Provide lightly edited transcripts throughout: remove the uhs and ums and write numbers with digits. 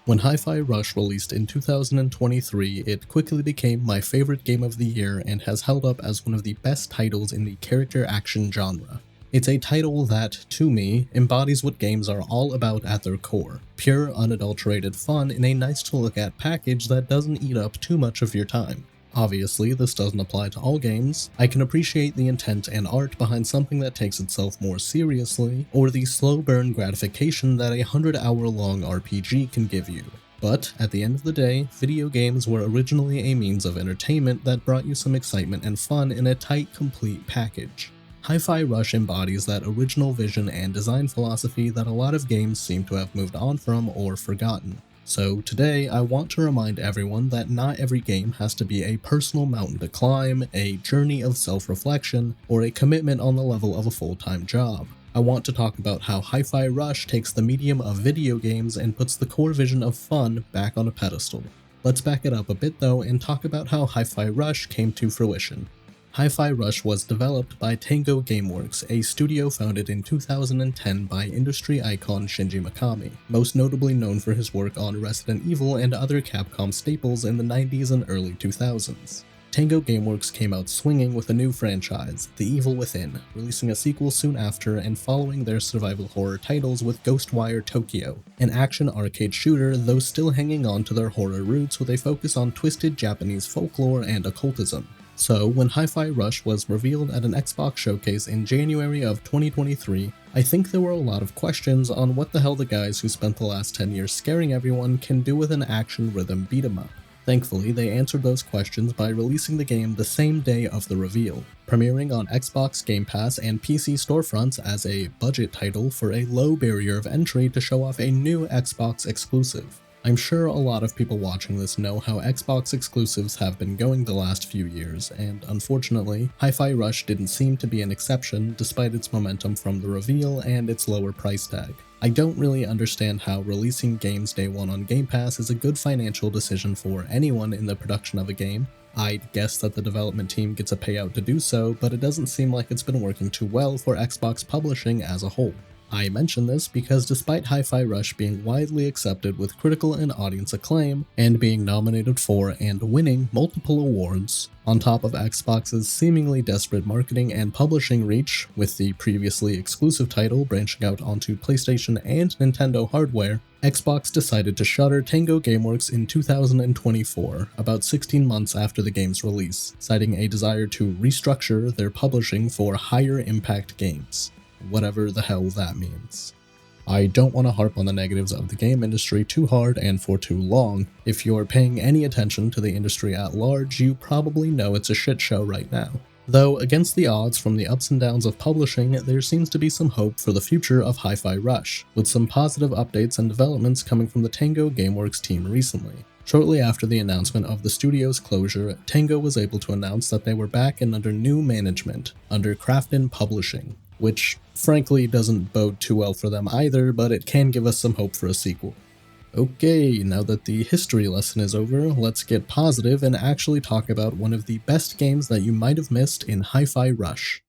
When Hi-Fi Rush released in 2023, it quickly became my favorite game of the year and has held up as one of the best titles in the character action genre. It's a title that, to me, embodies what games are all about at their core: pure, unadulterated fun in a nice-to-look-at package that doesn't eat up too much of your time. Obviously, this doesn't apply to all games. I can appreciate the intent and art behind something that takes itself more seriously, or the slow burn gratification that a 100-hour-long RPG can give you. But, at the end of the day, video games were originally a means of entertainment that brought you some excitement and fun in a tight, complete package. Hi-Fi Rush embodies that original vision and design philosophy that a lot of games seem to have moved on from or forgotten. So today, I want to remind everyone that not every game has to be a personal mountain to climb, a journey of self-reflection, or a commitment on the level of a full-time job. I want to talk about how Hi-Fi Rush takes the medium of video games and puts the core vision of fun back on a pedestal. Let's back it up a bit though and talk about how Hi-Fi Rush came to fruition. Hi-Fi Rush was developed by Tango Gameworks, a studio founded in 2010 by industry icon Shinji Mikami, most notably known for his work on Resident Evil and other Capcom staples in the 90s and early 2000s. Tango Gameworks came out swinging with a new franchise, The Evil Within, releasing a sequel soon after and following their survival horror titles with Ghostwire Tokyo, an action arcade shooter though still hanging on to their horror roots with a focus on twisted Japanese folklore and occultism. So, when Hi-Fi Rush was revealed at an Xbox showcase in January of 2023, I think there were a lot of questions on what the hell the guys who spent the last 10 years scaring everyone can do with an action rhythm beat-em-up. Thankfully, they answered those questions by releasing the game the same day of the reveal, premiering on Xbox Game Pass and PC storefronts as a budget title for a low barrier of entry to show off a new Xbox exclusive. I'm sure a lot of people watching this know how Xbox exclusives have been going the last few years, and unfortunately, Hi-Fi Rush didn't seem to be an exception despite its momentum from the reveal and its lower price tag. I don't really understand how releasing games day one on Game Pass is a good financial decision for anyone in the production of a game. I'd guess that the development team gets a payout to do so, but it doesn't seem like it's been working too well for Xbox publishing as a whole. I mention this because despite Hi-Fi Rush being widely accepted with critical and audience acclaim, and being nominated for and winning multiple awards, on top of Xbox's seemingly desperate marketing and publishing reach, with the previously exclusive title branching out onto PlayStation and Nintendo hardware, Xbox decided to shutter Tango Gameworks in 2024, about 16 months after the game's release, citing a desire to restructure their publishing for higher impact games. Whatever the hell that means. I don't want to harp on the negatives of the game industry too hard and for too long. If you're paying any attention to the industry at large, you probably know it's a shit show right now. Though, against the odds from the ups and downs of publishing, there seems to be some hope for the future of Hi-Fi Rush, with some positive updates and developments coming from the Tango Gameworks team recently. Shortly after the announcement of the studio's closure, Tango was able to announce that they were back and under new management, under Krafton Publishing, which frankly doesn't bode too well for them either, but it can give us some hope for a sequel. Okay, now that the history lesson is over, let's get positive and actually talk about one of the best games that you might have missed in Hi-Fi Rush.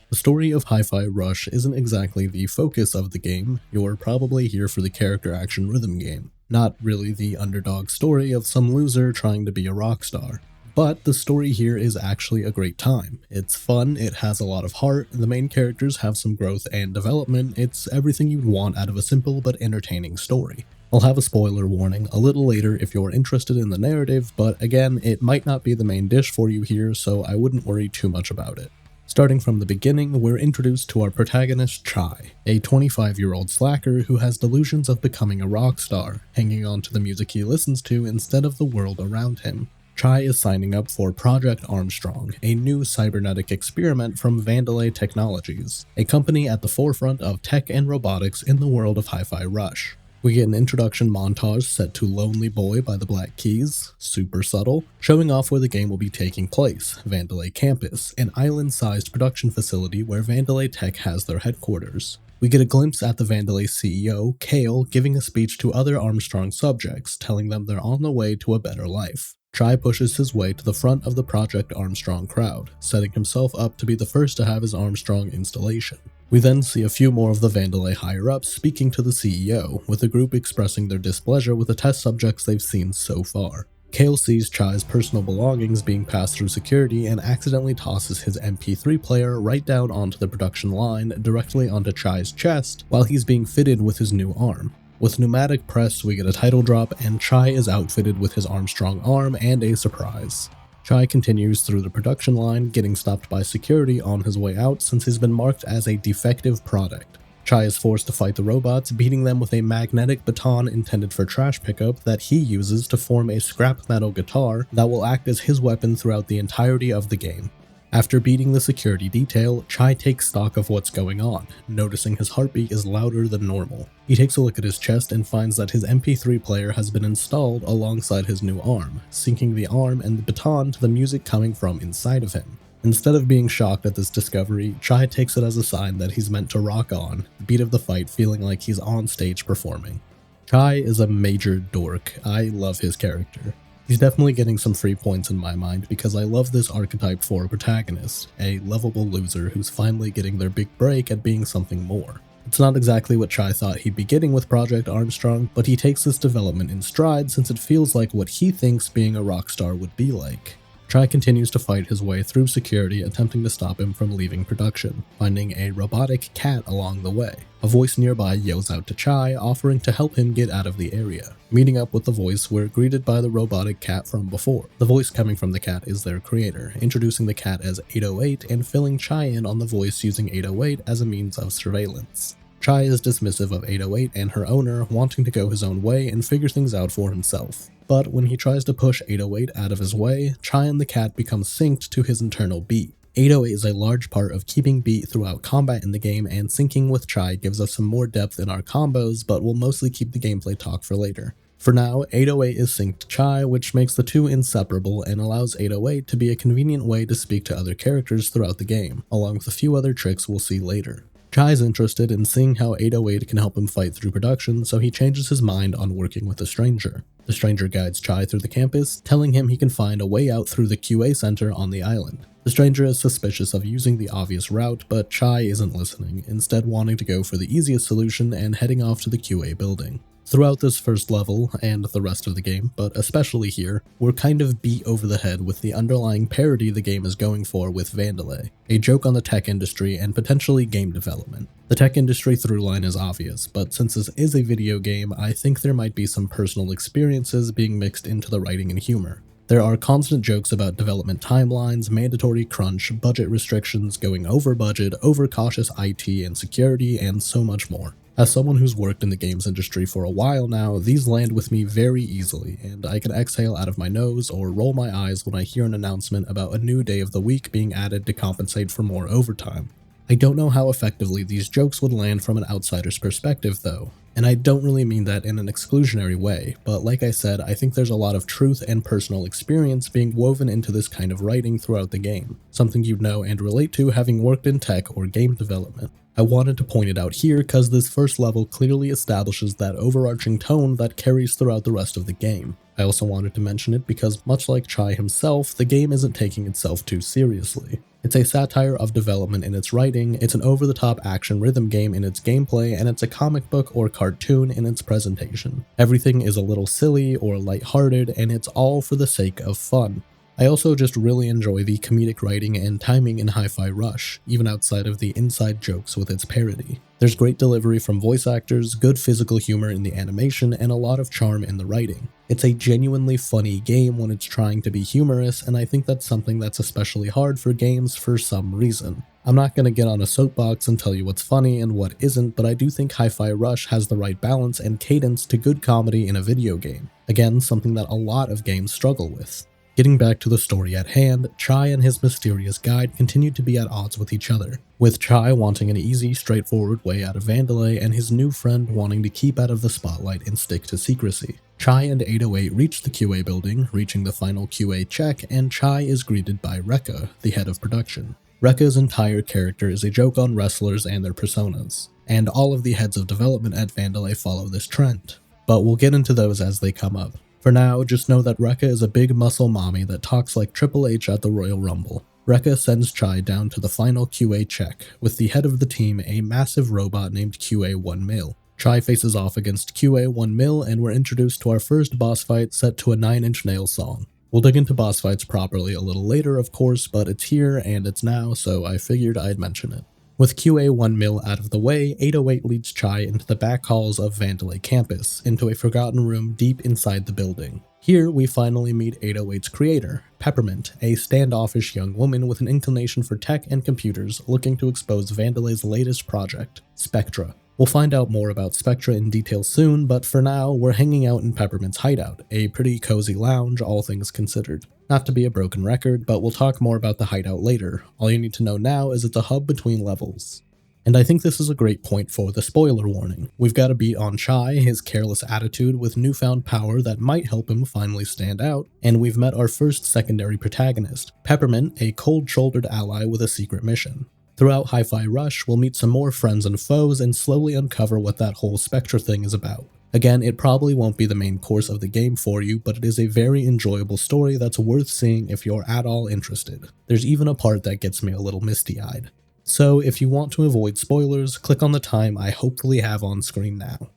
The story of Hi-Fi Rush isn't exactly the focus of the game. You're probably here for the character action rhythm game, not really the underdog story of some loser trying to be a rock star. But the story here is actually a great time. It's fun, it has a lot of heart, the main characters have some growth and development, it's everything you'd want out of a simple but entertaining story. I'll have a spoiler warning a little later if you're interested in the narrative, but again, it might not be the main dish for you here, so I wouldn't worry too much about it. Starting from the beginning, we're introduced to our protagonist Chai, a 25-year-old slacker who has delusions of becoming a rock star, hanging on to the music he listens to instead of the world around him. Chai is signing up for Project Armstrong, a new cybernetic experiment from Vandalay Technologies, a company at the forefront of tech and robotics in the world of Hi-Fi Rush. We get an introduction montage set to Lonely Boy by the Black Keys, super subtle, showing off where the game will be taking place, Vandalay Campus, an island-sized production facility where Vandalay Tech has their headquarters. We get a glimpse at the Vandalay CEO, Kale, giving a speech to other Armstrong subjects, telling them they're on the way to a better life. Chai pushes his way to the front of the Project Armstrong crowd, setting himself up to be the first to have his Armstrong installation. We then see a few more of the Vandalay higher-ups speaking to the CEO, with the group expressing their displeasure with the test subjects they've seen so far. Kale sees Chai's personal belongings being passed through security and accidentally tosses his MP3 player right down onto the production line, directly onto Chai's chest, while he's being fitted with his new arm. With pneumatic press, we get a title drop, and Chai is outfitted with his Armstrong arm and a surprise. Chai continues through the production line, getting stopped by security on his way out since he's been marked as a defective product. Chai is forced to fight the robots, beating them with a magnetic baton intended for trash pickup that he uses to form a scrap metal guitar that will act as his weapon throughout the entirety of the game. After beating the security detail, Chai takes stock of what's going on, noticing his heartbeat is louder than normal. He takes a look at his chest and finds that his MP3 player has been installed alongside his new arm, syncing the arm and the baton to the music coming from inside of him. Instead of being shocked at this discovery, Chai takes it as a sign that he's meant to rock on, the beat of the fight feeling like he's on stage performing. Chai is a major dork. I love his character. He's definitely getting some free points in my mind because I love this archetype for a protagonist, a lovable loser who's finally getting their big break at being something more. It's not exactly what Chai thought he'd be getting with Project Armstrong, but he takes this development in stride since it feels like what he thinks being a rock star would be like. Chai continues to fight his way through security, attempting to stop him from leaving production, finding a robotic cat along the way. A voice nearby yells out to Chai, offering to help him get out of the area. Meeting up with the voice, we're greeted by the robotic cat from before. The voice coming from the cat is their creator, introducing the cat as 808 and filling Chai in on the voice using 808 as a means of surveillance. Chai is dismissive of 808 and her owner, wanting to go his own way and figure things out for himself. But when he tries to push 808 out of his way, Chai and the cat become synced to his internal beat. 808 is a large part of keeping beat throughout combat in the game, and syncing with Chai gives us some more depth in our combos, but we'll mostly keep the gameplay talk for later. For now, 808 is synced to Chai, which makes the two inseparable and allows 808 to be a convenient way to speak to other characters throughout the game, along with a few other tricks we'll see later. Chai is interested in seeing how 808 can help him fight through production, so he changes his mind on working with a stranger. The stranger guides Chai through the campus, telling him he can find a way out through the QA center on the island. The stranger is suspicious of using the obvious route, but Chai isn't listening, instead wanting to go for the easiest solution and heading off to the QA building. Throughout this first level, and the rest of the game, but especially here, we're kind of beat over the head with the underlying parody the game is going for with Vandalay, a joke on the tech industry and potentially game development. The tech industry throughline is obvious, but since this is a video game, I think there might be some personal experiences being mixed into the writing and humor. There are constant jokes about development timelines, mandatory crunch, budget restrictions, going over budget, overcautious IT and security, and so much more. As someone who's worked in the games industry for a while now, these land with me very easily, and I can exhale out of my nose or roll my eyes when I hear an announcement about a new day of the week being added to compensate for more overtime. I don't know how effectively these jokes would land from an outsider's perspective though, and I don't really mean that in an exclusionary way, but like I said, I think there's a lot of truth and personal experience being woven into this kind of writing throughout the game, something you'd know and relate to having worked in tech or game development. I wanted to point it out here because this first level clearly establishes that overarching tone that carries throughout the rest of the game. I also wanted to mention it because, much like Chai himself, the game isn't taking itself too seriously. It's a satire of development in its writing, it's an over-the-top action rhythm game in its gameplay, and it's a comic book or cartoon in its presentation. Everything is a little silly or lighthearted, and it's all for the sake of fun. I also just really enjoy the comedic writing and timing in Hi-Fi Rush, even outside of the inside jokes with its parody. There's great delivery from voice actors, good physical humor in the animation, and a lot of charm in the writing. It's a genuinely funny game when it's trying to be humorous, and I think that's something that's especially hard for games for some reason. I'm not going to get on a soapbox and tell you what's funny and what isn't, but I do think Hi-Fi Rush has the right balance and cadence to good comedy in a video game. Again, something that a lot of games struggle with. Getting back to the story at hand, Chai and his mysterious guide continue to be at odds with each other, with Chai wanting an easy, straightforward way out of Vandalay and his new friend wanting to keep out of the spotlight and stick to secrecy. Chai and 808 reach the QA building, reaching the final QA check, and Chai is greeted by Rekka, the head of production. Rekka's entire character is a joke on wrestlers and their personas, and all of the heads of development at Vandalay follow this trend, but we'll get into those as they come up. For now, just know that Rekka is a big muscle mommy that talks like Triple H at the Royal Rumble. Rekka sends Chai down to the final QA check, with the head of the team, a massive robot named QA-1 Mil. Chai faces off against QA-1 Mil, and we're introduced to our first boss fight set to a 9 Inch Nails song. We'll dig into boss fights properly a little later, of course, but it's here and it's now, so I figured I'd mention it. With QA-1 Mil out of the way, 808 leads Chai into the back halls of Vandelay campus, into a forgotten room deep inside the building. Here, we finally meet 808's creator, Peppermint, a standoffish young woman with an inclination for tech and computers looking to expose Vandelay's latest project, Spectra. We'll find out more about Spectra in detail soon, but for now, we're hanging out in Peppermint's hideout, a pretty cozy lounge, all things considered. Not to be a broken record, but we'll talk more about the hideout later. All you need to know now is it's a hub between levels. And I think this is a great point for the spoiler warning. We've got a beat on Chai, his careless attitude with newfound power that might help him finally stand out, and we've met our first secondary protagonist, Peppermint, a cold-shouldered ally with a secret mission. Throughout Hi-Fi Rush, we'll meet some more friends and foes and slowly uncover what that whole Spectra thing is about. Again, it probably won't be the main course of the game for you, but it is a very enjoyable story that's worth seeing if you're at all interested. There's even a part that gets me a little misty-eyed. So if you want to avoid spoilers, click on the time I hopefully have on screen now.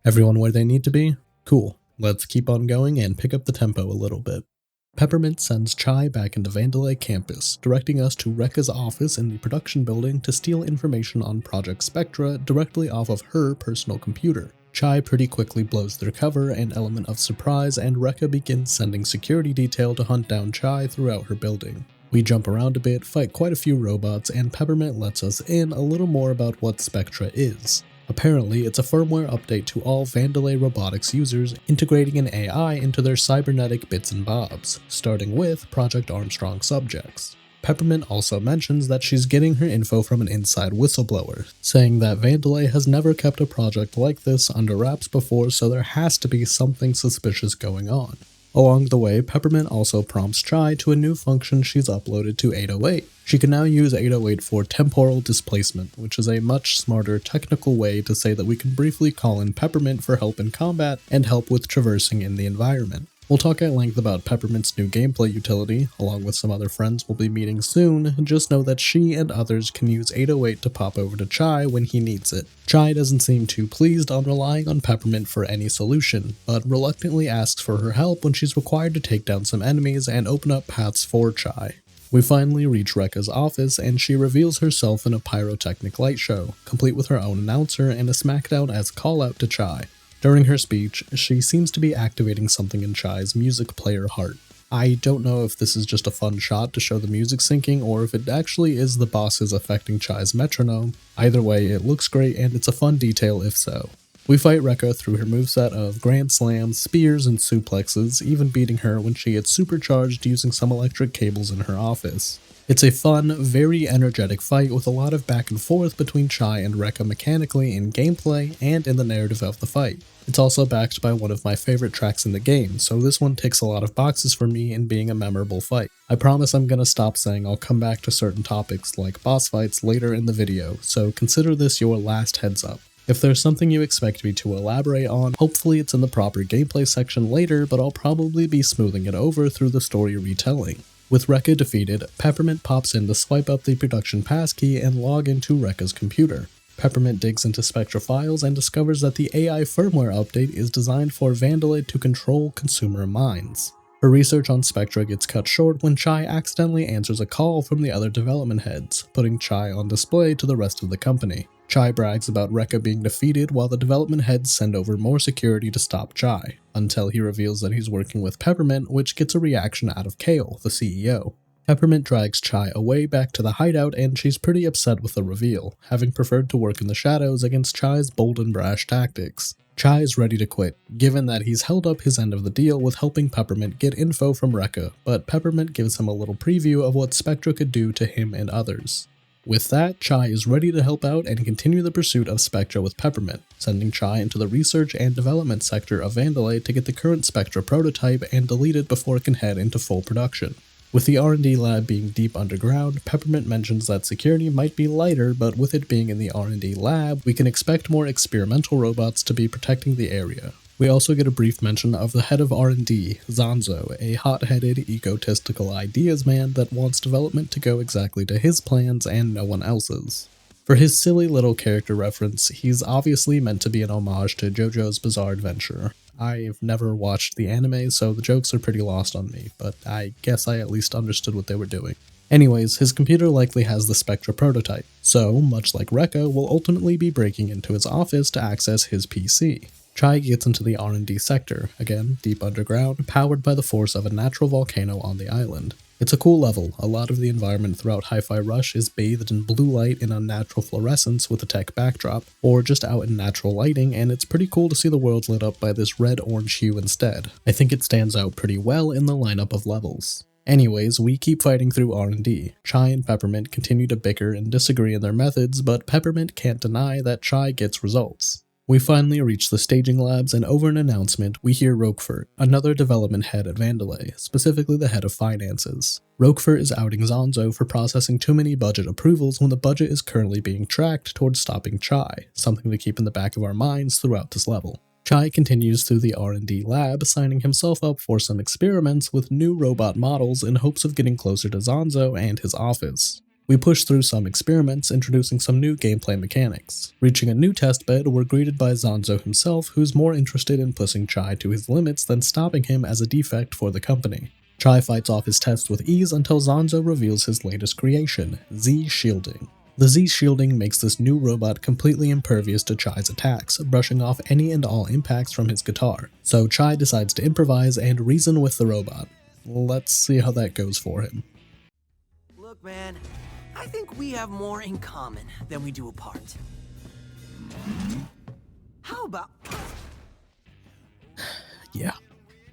Everyone where they need to be? Cool. Let's keep on going and pick up the tempo a little bit. Peppermint sends Chai back into Vandelay campus, directing us to Rekka's office in the production building to steal information on Project Spectra directly off of her personal computer. Chai pretty quickly blows their cover, an element of surprise, and Rekka begins sending security detail to hunt down Chai throughout her building. We jump around a bit, fight quite a few robots, and Peppermint lets us in a little more about what Spectra is. Apparently, it's a firmware update to all Vandelay robotics users, integrating an AI into their cybernetic bits and bobs, starting with Project Armstrong subjects. Peppermint also mentions that she's getting her info from an inside whistleblower, saying that Vandelay has never kept a project like this under wraps before, so there has to be something suspicious going on. Along the way, Peppermint also prompts Chai to a new function she's uploaded to 808. She can now use 808 for temporal displacement, which is a much smarter technical way to say that we can briefly call in Peppermint for help in combat and help with traversing in the environment. We'll talk at length about Peppermint's new gameplay utility, along with some other friends we'll be meeting soon. Just know that she and others can use 808 to pop over to Chai when he needs it. Chai doesn't seem too pleased on relying on Peppermint for any solution, but reluctantly asks for her help when she's required to take down some enemies and open up paths for Chai. We finally reach Rekka's office, and she reveals herself in a pyrotechnic light show, complete with her own announcer and a smackdown as call-out to Chai. During her speech, she seems to be activating something in Chai's music player heart. I don't know if this is just a fun shot to show the music syncing or if it actually is the bosses affecting Chai's metronome. Either way, it looks great and it's a fun detail if so. We fight Rekka through her moveset of Grand Slams, Spears, and Suplexes, even beating her when she gets supercharged using some electric cables in her office. It's a fun, very energetic fight with a lot of back and forth between Chai and Rekka mechanically in gameplay and in the narrative of the fight. It's also backed by one of my favorite tracks in the game, so this one ticks a lot of boxes for me in being a memorable fight. I promise I'm gonna stop saying I'll come back to certain topics like boss fights later in the video, so consider this your last heads up. If there's something you expect me to elaborate on, hopefully it's in the proper gameplay section later, but I'll probably be smoothing it over through the story retelling. With Rekka defeated, Peppermint pops in to swipe up the production passkey and log into Rekka's computer. Peppermint digs into Spectra files and discovers that the AI firmware update is designed for Vandelay to control consumer minds. Her research on Spectra gets cut short when Chai accidentally answers a call from the other development heads, putting Chai on display to the rest of the company. Chai brags about Rekka being defeated while the development heads send over more security to stop Chai, until he reveals that he's working with Peppermint, which gets a reaction out of Kale, the CEO. Peppermint drags Chai away back to the hideout and she's pretty upset with the reveal, having preferred to work in the shadows against Chai's bold and brash tactics. Chai is ready to quit, given that he's held up his end of the deal with helping Peppermint get info from Rekka, but Peppermint gives him a little preview of what Spectra could do to him and others. With that, Chai is ready to help out and continue the pursuit of Spectra with Peppermint, sending Chai into the research and development sector of Vandelay to get the current Spectra prototype and delete it before it can head into full production. With the R&D lab being deep underground, Peppermint mentions that security might be lighter, but with it being in the R&D lab, we can expect more experimental robots to be protecting the area. We also get a brief mention of the head of R&D, Zanzo, a hot-headed, egotistical ideas man that wants development to go exactly to his plans and no one else's. For his silly little character reference, he's obviously meant to be an homage to JoJo's Bizarre Adventure. I've never watched the anime, so the jokes are pretty lost on me, but I guess I at least understood what they were doing. Anyways, his computer likely has the Spectra prototype, so, much like Rekka, will ultimately be breaking into his office to access his PC. Chai gets into the R&D sector, again, deep underground, powered by the force of a natural volcano on the island. It's a cool level. A lot of the environment throughout Hi-Fi Rush is bathed in blue light and unnatural fluorescence with a tech backdrop, or just out in natural lighting, and it's pretty cool to see the world lit up by this red-orange hue instead. I think it stands out pretty well in the lineup of levels. Anyways, we keep fighting through R&D. Chai and Peppermint continue to bicker and disagree in their methods, but Peppermint can't deny that Chai gets results. We finally reach the staging labs, and over an announcement, we hear Roquefort, another development head at Vandelay, specifically the head of finances. Roquefort is outing Zanzo for processing too many budget approvals when the budget is currently being tracked towards stopping Chai, something to keep in the back of our minds throughout this level. Chai continues through the R&D lab, signing himself up for some experiments with new robot models in hopes of getting closer to Zanzo and his office. We push through some experiments, introducing some new gameplay mechanics. Reaching a new test bed, we're greeted by Zanzo himself, who's more interested in pushing Chai to his limits than stopping him as a defect for the company. Chai fights off his tests with ease until Zanzo reveals his latest creation, Z-Shielding. The Z-Shielding makes this new robot completely impervious to Chai's attacks, brushing off any and all impacts from his guitar. So Chai decides to improvise and reason with the robot. Let's see how that goes for him. Look, man, I think we have more in common than we do apart. How about... Yeah.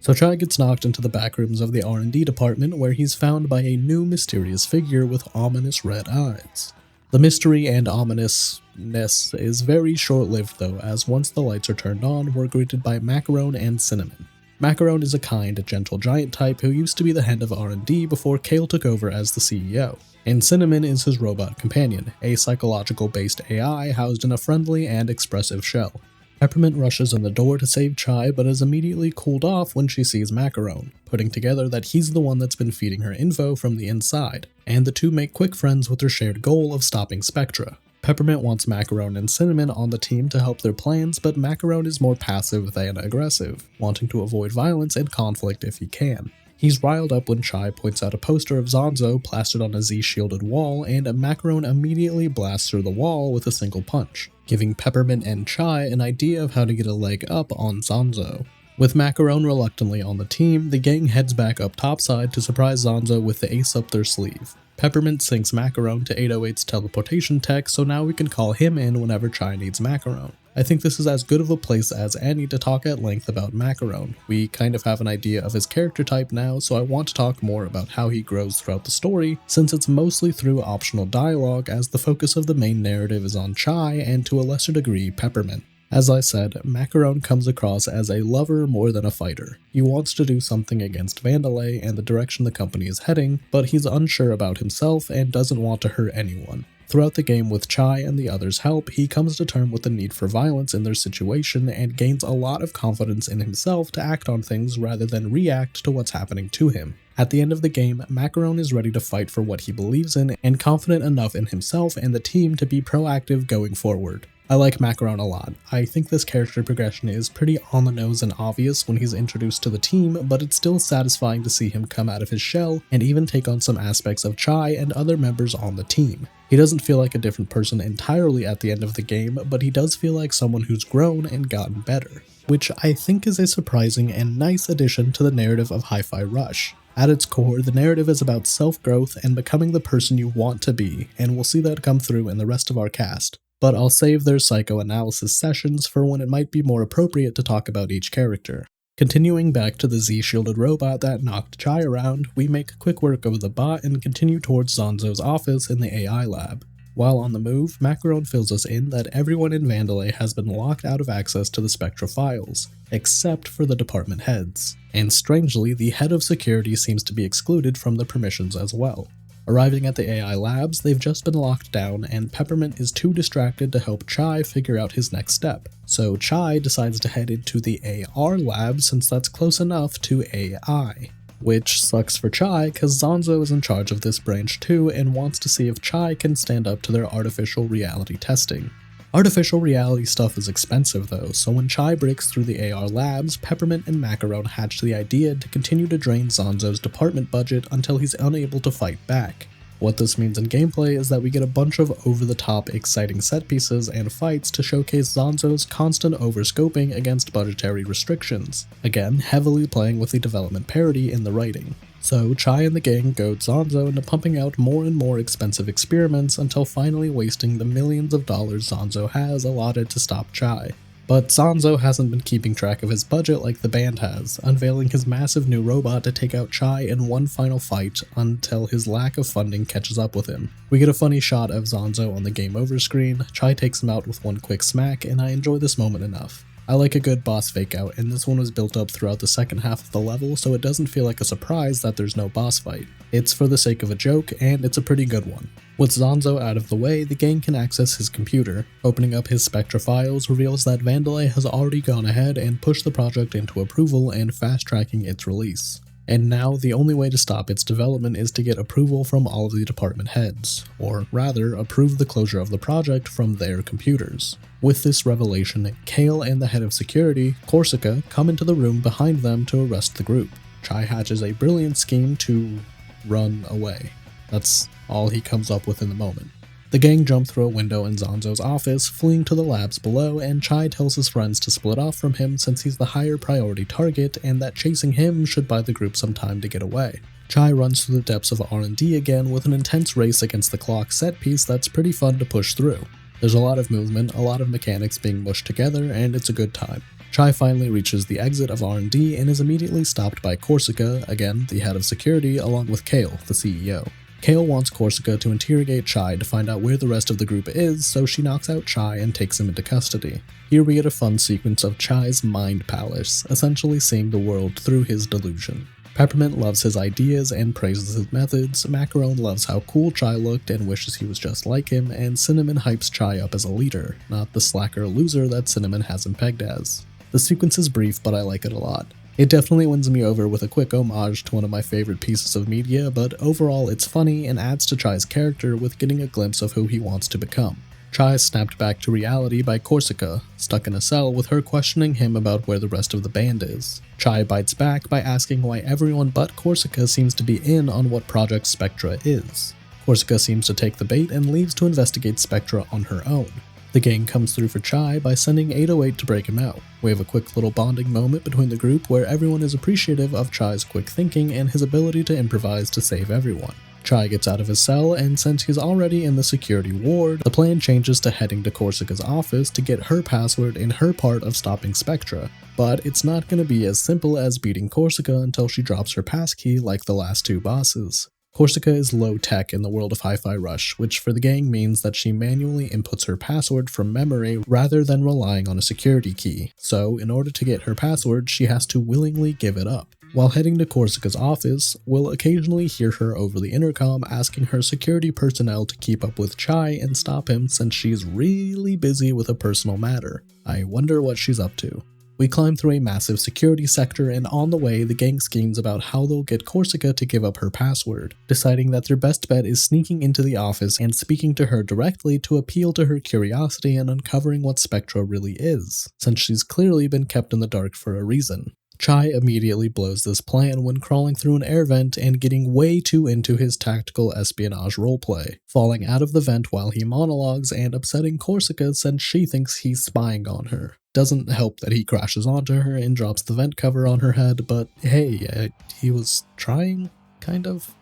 So Chai gets knocked into the back rooms of the R&D department, where he's found by a new mysterious figure with ominous red eyes. The mystery and ominousness is very short-lived though, as once the lights are turned on, we're greeted by Macaron and Cinnamon. Macaron is a kind, gentle giant type who used to be the head of R&D before Kale took over as the CEO. And Cinnamon is his robot companion, a psychological-based AI housed in a friendly and expressive shell. Peppermint rushes in the door to save Chai, but is immediately cooled off when she sees Macaron, putting together that he's the one that's been feeding her info from the inside, and the two make quick friends with their shared goal of stopping Spectra. Peppermint wants Macaron and Cinnamon on the team to help their plans, but Macaron is more passive than aggressive, wanting to avoid violence and conflict if he can. He's riled up when Chai points out a poster of Zanzo plastered on a Z-shielded wall, and Macaron immediately blasts through the wall with a single punch, giving Peppermint and Chai an idea of how to get a leg up on Zanzo. With Macaron reluctantly on the team, the gang heads back up topside to surprise Zanzo with the ace up their sleeve. Peppermint sinks Macaron to 808's teleportation tech, so now we can call him in whenever Chai needs Macaron. I think this is as good of a place as any to talk at length about Macaron. We kind of have an idea of his character type now, so I want to talk more about how he grows throughout the story, since it's mostly through optional dialogue, as the focus of the main narrative is on Chai and to a lesser degree Peppermint. As I said, Macaron comes across as a lover more than a fighter. He wants to do something against Vandelay and the direction the company is heading, but he's unsure about himself and doesn't want to hurt anyone. Throughout the game with Chai and the others' help, he comes to terms with the need for violence in their situation and gains a lot of confidence in himself to act on things rather than react to what's happening to him. At the end of the game, Macaron is ready to fight for what he believes in and confident enough in himself and the team to be proactive going forward. I like Macaron a lot. I think this character progression is pretty on the nose and obvious when he's introduced to the team, but it's still satisfying to see him come out of his shell and even take on some aspects of Chai and other members on the team. He doesn't feel like a different person entirely at the end of the game, but he does feel like someone who's grown and gotten better, which I think is a surprising and nice addition to the narrative of Hi-Fi Rush. At its core, the narrative is about self-growth and becoming the person you want to be, and we'll see that come through in the rest of our cast. But I'll save their psychoanalysis sessions for when it might be more appropriate to talk about each character. Continuing back to the Z-shielded robot that knocked Chai around, we make quick work of the bot and continue towards Zanzo's office in the AI lab. While on the move, Macaron fills us in that everyone in Vandelay has been locked out of access to the Spectra files, except for the department heads. And strangely, the head of security seems to be excluded from the permissions as well. Arriving at the AI labs, they've just been locked down, and Peppermint is too distracted to help Chai figure out his next step. So Chai decides to head into the AR lab since that's close enough to AI. Which sucks for Chai, cause Zanzo is in charge of this branch too and wants to see if Chai can stand up to their artificial reality testing. Artificial reality stuff is expensive though, so when Chai breaks through the AR labs, Peppermint and Macaron hatch the idea to continue to drain Zanzo's department budget until he's unable to fight back. What this means in gameplay is that we get a bunch of over-the-top exciting set pieces and fights to showcase Zanzo's constant overscoping against budgetary restrictions, again heavily playing with the development parity in the writing. So Chai and the gang goad Zanzo into pumping out more and more expensive experiments until finally wasting the millions of dollars Zanzo has allotted to stop Chai. But Zanzo hasn't been keeping track of his budget like the band has, unveiling his massive new robot to take out Chai in one final fight until his lack of funding catches up with him. We get a funny shot of Zanzo on the game over screen, Chai takes him out with one quick smack, and I enjoy this moment enough. I like a good boss fake out, and this one was built up throughout the second half of the level, so it doesn't feel like a surprise that there's no boss fight. It's for the sake of a joke, and it's a pretty good one. With Zanzo out of the way, the gang can access his computer. Opening up his Spectra files reveals that Vandelay has already gone ahead and pushed the project into approval and fast-tracking its release. And now the only way to stop its development is to get approval from all of the department heads, or rather, approve the closure of the project from their computers. With this revelation, Kale and the head of security, Corsica, come into the room behind them to arrest the group. Chai hatches a brilliant scheme to run away. That's all he comes up with in the moment. The gang jump through a window in Zanzo's office, fleeing to the labs below, and Chai tells his friends to split off from him since he's the higher priority target and that chasing him should buy the group some time to get away. Chai runs through the depths of R&D again with an intense race against the clock set piece that's pretty fun to push through. There's a lot of movement, a lot of mechanics being mushed together, and it's a good time. Chai finally reaches the exit of R&D and is immediately stopped by Corsica, again the head of security, along with Kale, the CEO. Kale wants Corsica to interrogate Chai to find out where the rest of the group is, so she knocks out Chai and takes him into custody. Here we get a fun sequence of Chai's mind palace, essentially seeing the world through his delusion. Peppermint loves his ideas and praises his methods, Macaron loves how cool Chai looked and wishes he was just like him, and Cinnamon hypes Chai up as a leader, not the slacker loser that Cinnamon has him pegged as. The sequence is brief, but I like it a lot. It definitely wins me over with a quick homage to one of my favorite pieces of media, but overall it's funny and adds to Chai's character with getting a glimpse of who he wants to become. Chai is snapped back to reality by Corsica, stuck in a cell with her questioning him about where the rest of the band is. Chai bites back by asking why everyone but Corsica seems to be in on what Project Spectra is. Corsica seems to take the bait and leaves to investigate Spectra on her own. The gang comes through for Chai by sending 808 to break him out. We have a quick little bonding moment between the group where everyone is appreciative of Chai's quick thinking and his ability to improvise to save everyone. Chai gets out of his cell, and since he's already in the security ward, the plan changes to heading to Corsica's office to get her password in her part of stopping Spectra. But it's not going to be as simple as beating Corsica until she drops her passkey like the last two bosses. Corsica is low-tech in the world of Hi-Fi Rush, which for the gang means that she manually inputs her password from memory rather than relying on a security key, so in order to get her password, she has to willingly give it up. While heading to Corsica's office, we'll occasionally hear her over the intercom asking her security personnel to keep up with Chai and stop him since she's really busy with a personal matter. I wonder what she's up to. We climb through a massive security sector, and on the way, the gang schemes about how they'll get Corsica to give up her password, deciding that their best bet is sneaking into the office and speaking to her directly to appeal to her curiosity and uncovering what Spectra really is, since she's clearly been kept in the dark for a reason. Chai immediately blows this plan when crawling through an air vent and getting way too into his tactical espionage roleplay, falling out of the vent while he monologues and upsetting Corsica since she thinks he's spying on her. Doesn't help that he crashes onto her and drops the vent cover on her head, but hey, he was trying, kind of.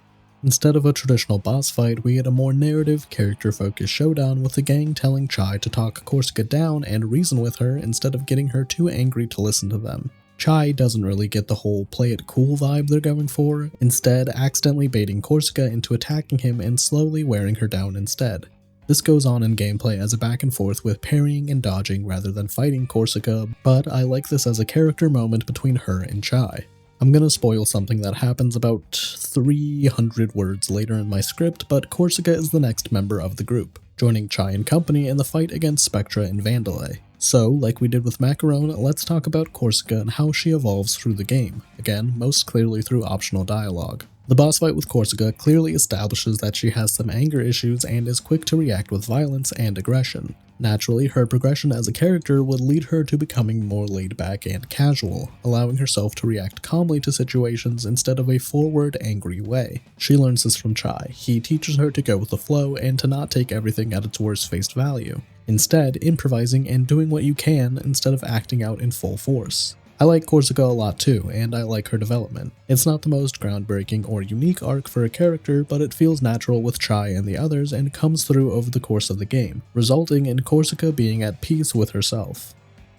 Instead of a traditional boss fight, we get a more narrative, character-focused showdown with the gang telling Chai to talk Corsica down and reason with her instead of getting her too angry to listen to them. Chai doesn't really get the whole play it cool vibe they're going for, instead accidentally baiting Corsica into attacking him and slowly wearing her down instead. This goes on in gameplay as a back and forth with parrying and dodging rather than fighting Corsica, but I like this as a character moment between her and Chai. I'm gonna spoil something that happens about 300 words later in my script, but Korsica is the next member of the group, joining Chai and company in the fight against Spectra and Vandalay. So, like we did with Macaron, let's talk about Korsica and how she evolves through the game, again, most clearly through optional dialogue. The boss fight with Korsica clearly establishes that she has some anger issues and is quick to react with violence and aggression. Naturally, her progression as a character would lead her to becoming more laid back and casual, allowing herself to react calmly to situations instead of a forward, angry way. She learns this from Chai. He teaches her to go with the flow and to not take everything at its worst face value. Instead, improvising and doing what you can instead of acting out in full force. I like Korsica a lot too, and I like her development. It's not the most groundbreaking or unique arc for a character, but it feels natural with Chai and the others and comes through over the course of the game, resulting in Korsica being at peace with herself.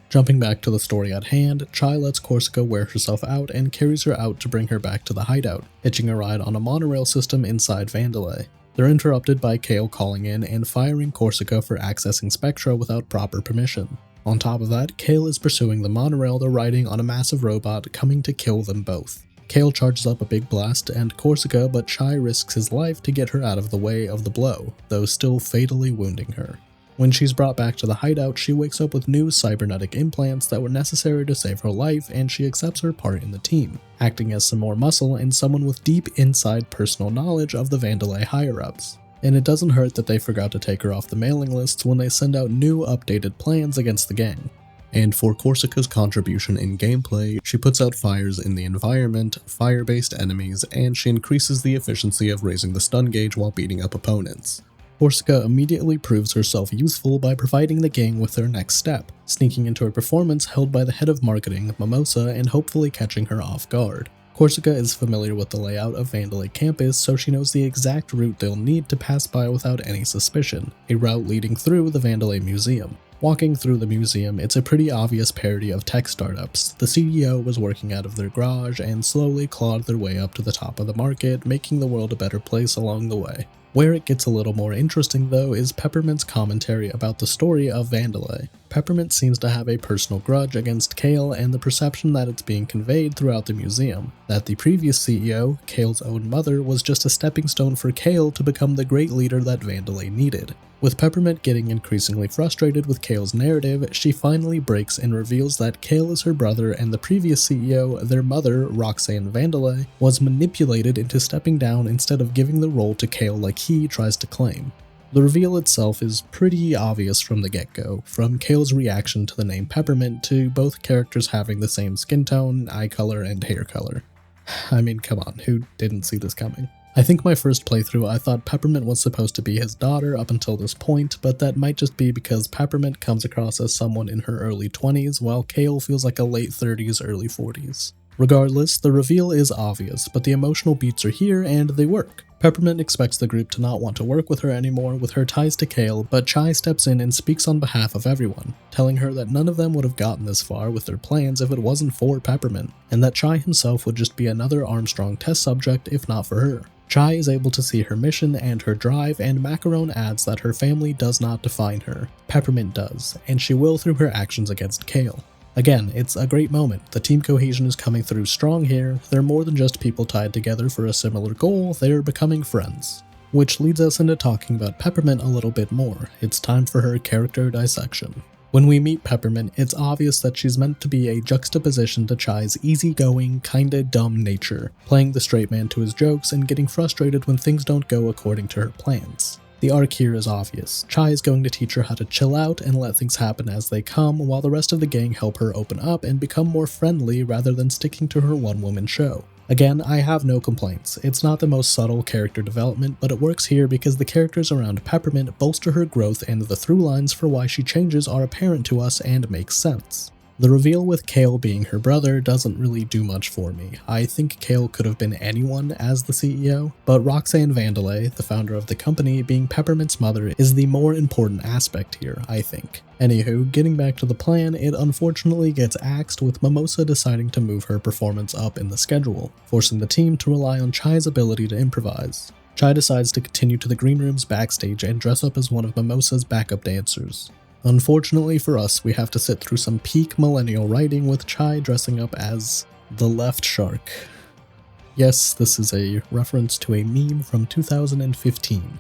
Jumping back to the story at hand, Chai lets Korsica wear herself out and carries her out to bring her back to the hideout, hitching a ride on a monorail system inside Vandalay. They're interrupted by Kale calling in and firing Korsica for accessing Spectra without proper permission. On top of that, Kale is pursuing the monorail they're riding on a massive robot coming to kill them both. Kale charges up a big blast and Korsica, but Chai risks his life to get her out of the way of the blow, though still fatally wounding her. When she's brought back to the hideout, she wakes up with new cybernetic implants that were necessary to save her life, and she accepts her part in the team, acting as some more muscle and someone with deep inside personal knowledge of the Vandalay higher-ups. And it doesn't hurt that they forgot to take her off the mailing lists when they send out new updated plans against the gang. And for Korsica's contribution in gameplay, she puts out fires in the environment, fire-based enemies, and she increases the efficiency of raising the stun gauge while beating up opponents. Korsica immediately proves herself useful by providing the gang with their next step, sneaking into a performance held by the head of marketing, Mimosa, and hopefully catching her off guard. Korsica is familiar with the layout of Vandalay campus, so she knows the exact route they'll need to pass by without any suspicion, a route leading through the Vandalay Museum. Walking through the museum, it's a pretty obvious parody of tech startups. The CEO was working out of their garage and slowly clawed their way up to the top of the market, making the world a better place along the way. Where it gets a little more interesting though is Peppermint's commentary about the story of Vandalay. Peppermint seems to have a personal grudge against Kale and the perception that it's being conveyed throughout the museum, that the previous CEO, Kale's own mother, was just a stepping stone for Kale to become the great leader that Vandalay needed. With Peppermint getting increasingly frustrated with Kale's narrative, she finally breaks and reveals that Kale is her brother and the previous CEO, their mother, Roxanne Vandalay, was manipulated into stepping down instead of giving the role to Kale like he tries to claim. The reveal itself is pretty obvious from the get-go, from Kale's reaction to the name Peppermint to both characters having the same skin tone, eye color, and hair color. I mean, come on, who didn't see this coming? I think my first playthrough I thought Peppermint was supposed to be his daughter up until this point, but that might just be because Peppermint comes across as someone in her early 20s while Kale feels like a late 30s, early 40s. Regardless, the reveal is obvious, but the emotional beats are here and they work. Peppermint expects the group to not want to work with her anymore with her ties to Kale, but Chai steps in and speaks on behalf of everyone, telling her that none of them would have gotten this far with their plans if it wasn't for Peppermint, and that Chai himself would just be another Armstrong test subject if not for her. Chai is able to see her mission and her drive, and Macaron adds that her family does not define her. Peppermint does, and she will through her actions against Kale. Again, it's a great moment. The team cohesion is coming through strong here. They're more than just people tied together for a similar goal, they're becoming friends. Which leads us into talking about Peppermint a little bit more. It's time for her character dissection. When we meet Peppermint, it's obvious that she's meant to be a juxtaposition to Chai's easygoing, kinda dumb nature, playing the straight man to his jokes and getting frustrated when things don't go according to her plans. The arc here is obvious. Chai is going to teach her how to chill out and let things happen as they come, while the rest of the gang help her open up and become more friendly rather than sticking to her one-woman show. Again, I have no complaints. It's not the most subtle character development, but it works here because the characters around Peppermint bolster her growth and the through lines for why she changes are apparent to us and make sense. The reveal with Kale being her brother doesn't really do much for me. I think Kale could have been anyone as the CEO, but Roxanne Vandalay, the founder of the company, being Peppermint's mother is the more important aspect here, I think. Anywho, getting back to the plan, it unfortunately gets axed with Mimosa deciding to move her performance up in the schedule, forcing the team to rely on Chai's ability to improvise. Chai decides to continue to the green rooms backstage and dress up as one of Mimosa's backup dancers. Unfortunately for us, we have to sit through some peak millennial writing with Chai dressing up as The left shark. Yes, this is a reference to a meme from 2015.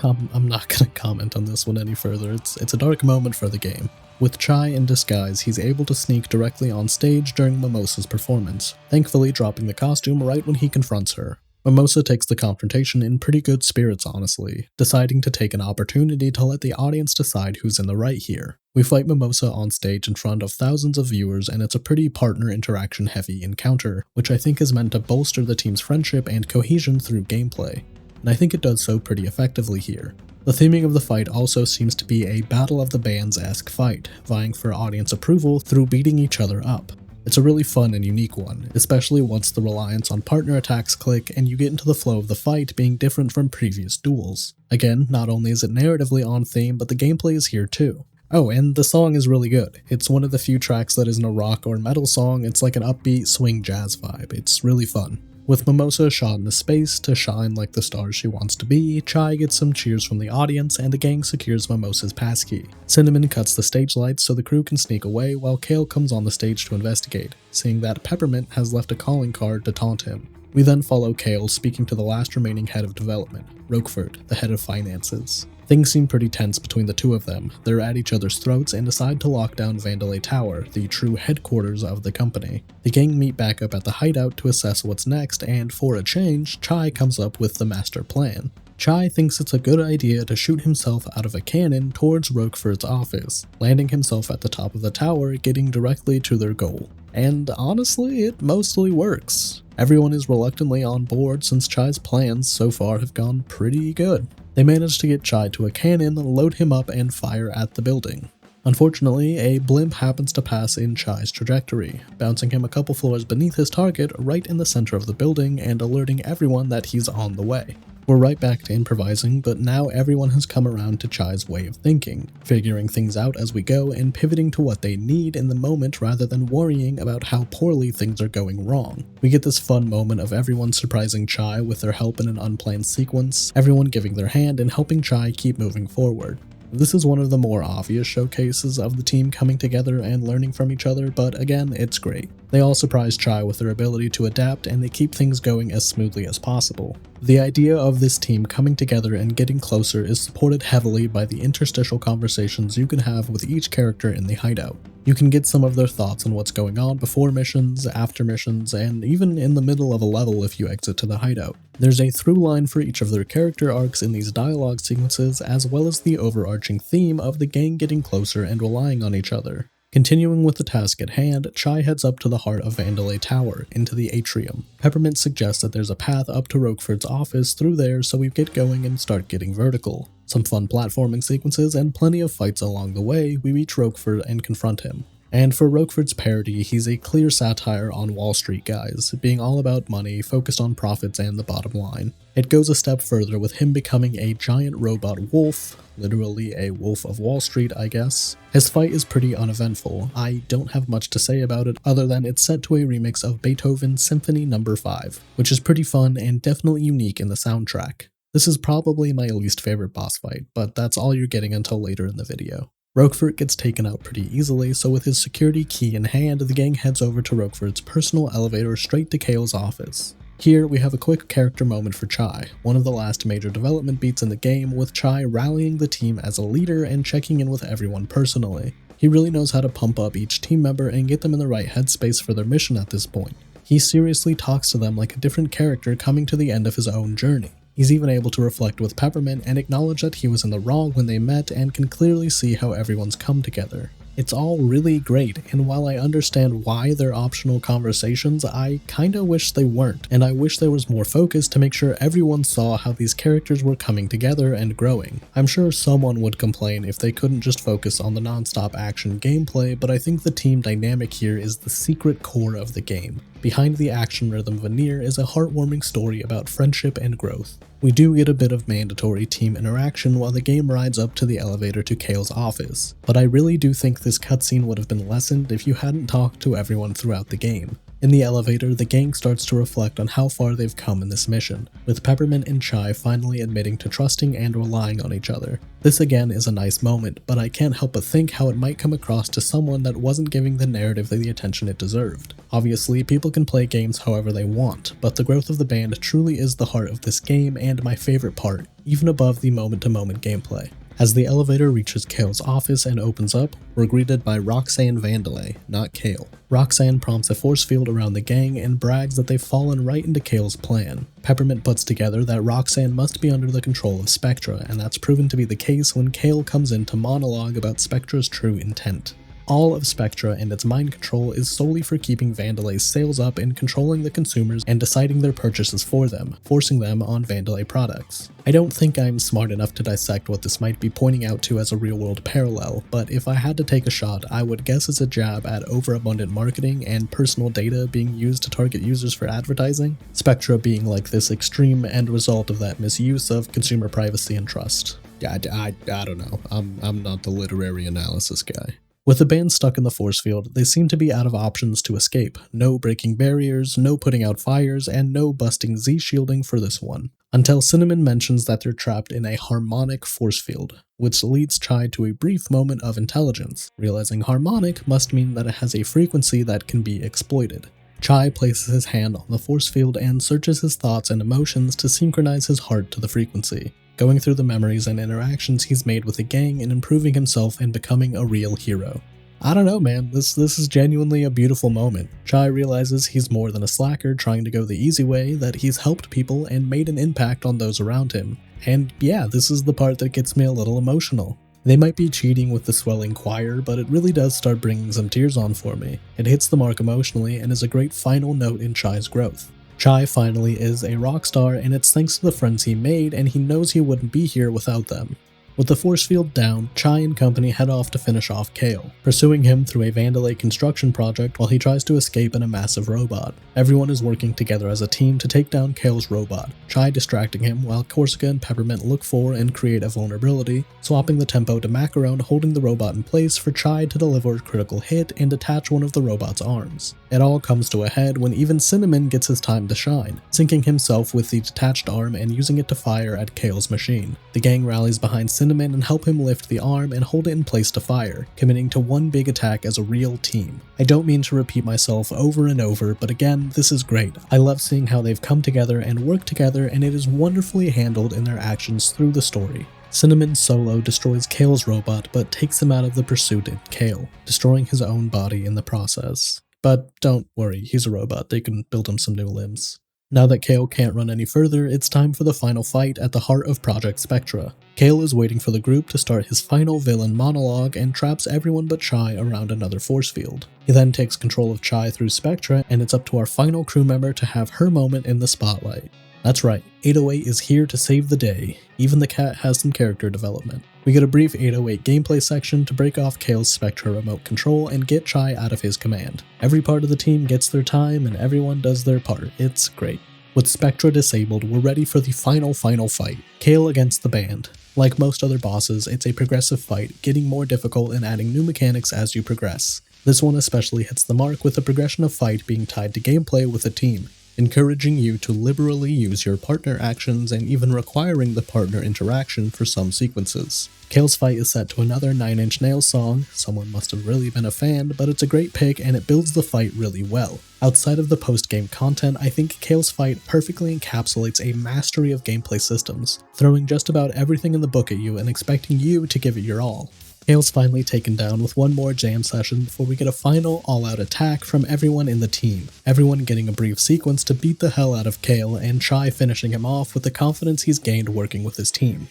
I'm not gonna comment on this one any further, it's a dark moment for the game. With Chai in disguise, he's able to sneak directly on stage during Mimosa's performance, thankfully dropping the costume right when he confronts her. Mimosa takes the confrontation in pretty good spirits, honestly, deciding to take an opportunity to let the audience decide who's in the right here. We fight Mimosa on stage in front of thousands of viewers, and it's a pretty partner interaction heavy encounter, which I think is meant to bolster the team's friendship and cohesion through gameplay. And I think it does so pretty effectively here. The theming of the fight also seems to be a Battle of the Bands-esque fight, vying for audience approval through beating each other up. It's a really fun and unique one, especially once the reliance on partner attacks click and you get into the flow of the fight being different from previous duels. Again, not only is it narratively on theme, but the gameplay is here too. Oh, and the song is really good. It's one of the few tracks that isn't a rock or metal song, it's like an upbeat swing jazz vibe. It's really fun. With Mimosa shot into space to shine like the star she wants to be, Chai gets some cheers from the audience and the gang secures Mimosa's passkey. Cinnamon cuts the stage lights so the crew can sneak away while Kale comes on the stage to investigate, seeing that Peppermint has left a calling card to taunt him. We then follow Kale speaking to the last remaining head of development, Roquefort, the head of finances. Things seem pretty tense between the two of them. They're at each other's throats and decide to lock down Vandelay Tower, the true headquarters of the company. The gang meet back up at the hideout to assess what's next, and for a change, Chai comes up with the master plan. Chai thinks it's a good idea to shoot himself out of a cannon towards Roquefort's office, landing himself at the top of the tower, getting directly to their goal. And honestly, it mostly works. Everyone is reluctantly on board since Chai's plans so far have gone pretty good. They manage to get Chai to a cannon, load him up, and fire at the building. Unfortunately, a blimp happens to pass in Chai's trajectory, bouncing him a couple floors beneath his target right in the center of the building and alerting everyone that he's on the way. We're right back to improvising, but now everyone has come around to Chai's way of thinking, figuring things out as we go and pivoting to what they need in the moment rather than worrying about how poorly things are going wrong. We get this fun moment of everyone surprising Chai with their help in an unplanned sequence, everyone giving their hand and helping Chai keep moving forward. This is one of the more obvious showcases of the team coming together and learning from each other, but again, it's great. They all surprise Chai with their ability to adapt and they keep things going as smoothly as possible. The idea of this team coming together and getting closer is supported heavily by the interstitial conversations you can have with each character in the hideout. You can get some of their thoughts on what's going on before missions, after missions, and even in the middle of a level if you exit to the hideout. There's a through line for each of their character arcs in these dialogue sequences, as well as the overarching theme of the gang getting closer and relying on each other. Continuing with the task at hand, Chai heads up to the heart of Vandelay Tower, into the atrium. Peppermint suggests that there's a path up to Roquefort's office through there, so we get going and start getting vertical. Some fun platforming sequences and plenty of fights along the way, we reach Roquefort and confront him. And for Roquefort's parody, he's a clear satire on Wall Street guys, being all about money, focused on profits and the bottom line. It goes a step further with him becoming a giant robot wolf, literally a wolf of Wall Street, I guess. His fight is pretty uneventful. I don't have much to say about it other than it's set to a remix of Beethoven's Symphony No. 5, which is pretty fun and definitely unique in the soundtrack. This is probably my least favorite boss fight, but that's all you're getting until later in the video. Roquefort gets taken out pretty easily, so with his security key in hand, the gang heads over to Roquefort's personal elevator straight to Kale's office. Here, we have a quick character moment for Chai, one of the last major development beats in the game, with Chai rallying the team as a leader and checking in with everyone personally. He really knows how to pump up each team member and get them in the right headspace for their mission at this point. He seriously talks to them like a different character coming to the end of his own journey. He's even able to reflect with Peppermint and acknowledge that he was in the wrong when they met and can clearly see how everyone's come together. It's all really great, and while I understand why they're optional conversations, I kinda wish they weren't, and I wish there was more focus to make sure everyone saw how these characters were coming together and growing. I'm sure someone would complain if they couldn't just focus on the non-stop action gameplay, but I think the team dynamic here is the secret core of the game. Behind the action rhythm veneer is a heartwarming story about friendship and growth. We do get a bit of mandatory team interaction while the game rides up to the elevator to Kale's office, but I really do think this cutscene would have been lessened if you hadn't talked to everyone throughout the game. In the elevator, the gang starts to reflect on how far they've come in this mission, with Peppermint and Chai finally admitting to trusting and relying on each other. This again is a nice moment, but I can't help but think how it might come across to someone that wasn't giving the narrative the attention it deserved. Obviously, people can play games however they want, but the growth of the band truly is the heart of this game and my favorite part, even above the moment-to-moment gameplay. As the elevator reaches Kale's office and opens up, we're greeted by Roxanne Vandelay, not Kale. Roxanne prompts a force field around the gang and brags that they've fallen right into Kale's plan. Peppermint puts together that Roxanne must be under the control of Spectra, and that's proven to be the case when Kale comes in to monologue about Spectra's true intent. All of Spectra and its mind control is solely for keeping Vandelay's sales up and controlling the consumers and deciding their purchases for them, forcing them on Vandelay products. I don't think I'm smart enough to dissect what this might be pointing out to as a real-world parallel, but if I had to take a shot, I would guess it's a jab at overabundant marketing and personal data being used to target users for advertising, Spectra being like this extreme end result of that misuse of consumer privacy and trust. I don't know, I'm not the literary analysis guy. With the band stuck in the force field, they seem to be out of options to escape. No breaking barriers, no putting out fires, and no busting Z-shielding for this one. Until Cinnamon mentions that they're trapped in a harmonic force field, which leads Chai to a brief moment of intelligence, realizing harmonic must mean that it has a frequency that can be exploited. Chai places his hand on the force field and searches his thoughts and emotions to synchronize his heart to the frequency, going through the memories and interactions he's made with the gang and improving himself and becoming a real hero. I don't know, man, this is genuinely a beautiful moment. Chai realizes he's more than a slacker trying to go the easy way, that he's helped people and made an impact on those around him. And yeah, this is the part that gets me a little emotional. They might be cheating with the swelling choir, but it really does start bringing some tears on for me. It hits the mark emotionally and is a great final note in Chai's growth. Chai finally is a rock star, and it's thanks to the friends he made, and he knows he wouldn't be here without them. With the force field down, Chai and company head off to finish off Kale, pursuing him through a Vandelay construction project while he tries to escape in a massive robot. Everyone is working together as a team to take down Kale's robot, Chai distracting him while Corsica and Peppermint look for and create a vulnerability, swapping the tempo to Macaron holding the robot in place for Chai to deliver a critical hit and detach one of the robot's arms. It all comes to a head when even Cinnamon gets his time to shine, sinking himself with the detached arm and using it to fire at Kale's machine. The gang rallies behind Cinnamon and help him lift the arm and hold it in place to fire, committing to one big attack as a real team. I don't mean to repeat myself over and over, but again, this is great. I love seeing how they've come together and worked together, and it is wonderfully handled in their actions through the story. Cinnamon solo destroys Kale's robot, but takes him out of the pursuit in Kale, destroying his own body in the process. But don't worry, he's a robot, they can build him some new limbs. Now that Kale can't run any further, it's time for the final fight at the heart of Project Spectra. Kale is waiting for the group to start his final villain monologue and traps everyone but Chai around another force field. He then takes control of Chai through Spectra, and it's up to our final crew member to have her moment in the spotlight. That's right, 808 is here to save the day. Even the cat has some character development. We get a brief 808 gameplay section to break off Kale's Spectra remote control and get Chai out of his command. Every part of the team gets their time and everyone does their part. It's great. With Spectra disabled, we're ready for the final fight. Kale against the band. Like most other bosses, it's a progressive fight, getting more difficult and adding new mechanics as you progress. This one especially hits the mark with the progression of fight being tied to gameplay with a team, encouraging you to liberally use your partner actions and even requiring the partner interaction for some sequences. Kale's fight is set to another 9 Inch Nails song. Someone must have really been a fan, but it's a great pick and it builds the fight really well. Outside of the post-game content, I think Kale's fight perfectly encapsulates a mastery of gameplay systems, throwing just about everything in the book at you and expecting you to give it your all. Kale's finally taken down with one more jam session before we get a final all-out attack from everyone in the team, everyone getting a brief sequence to beat the hell out of Kale and Chai finishing him off with the confidence he's gained working with his team.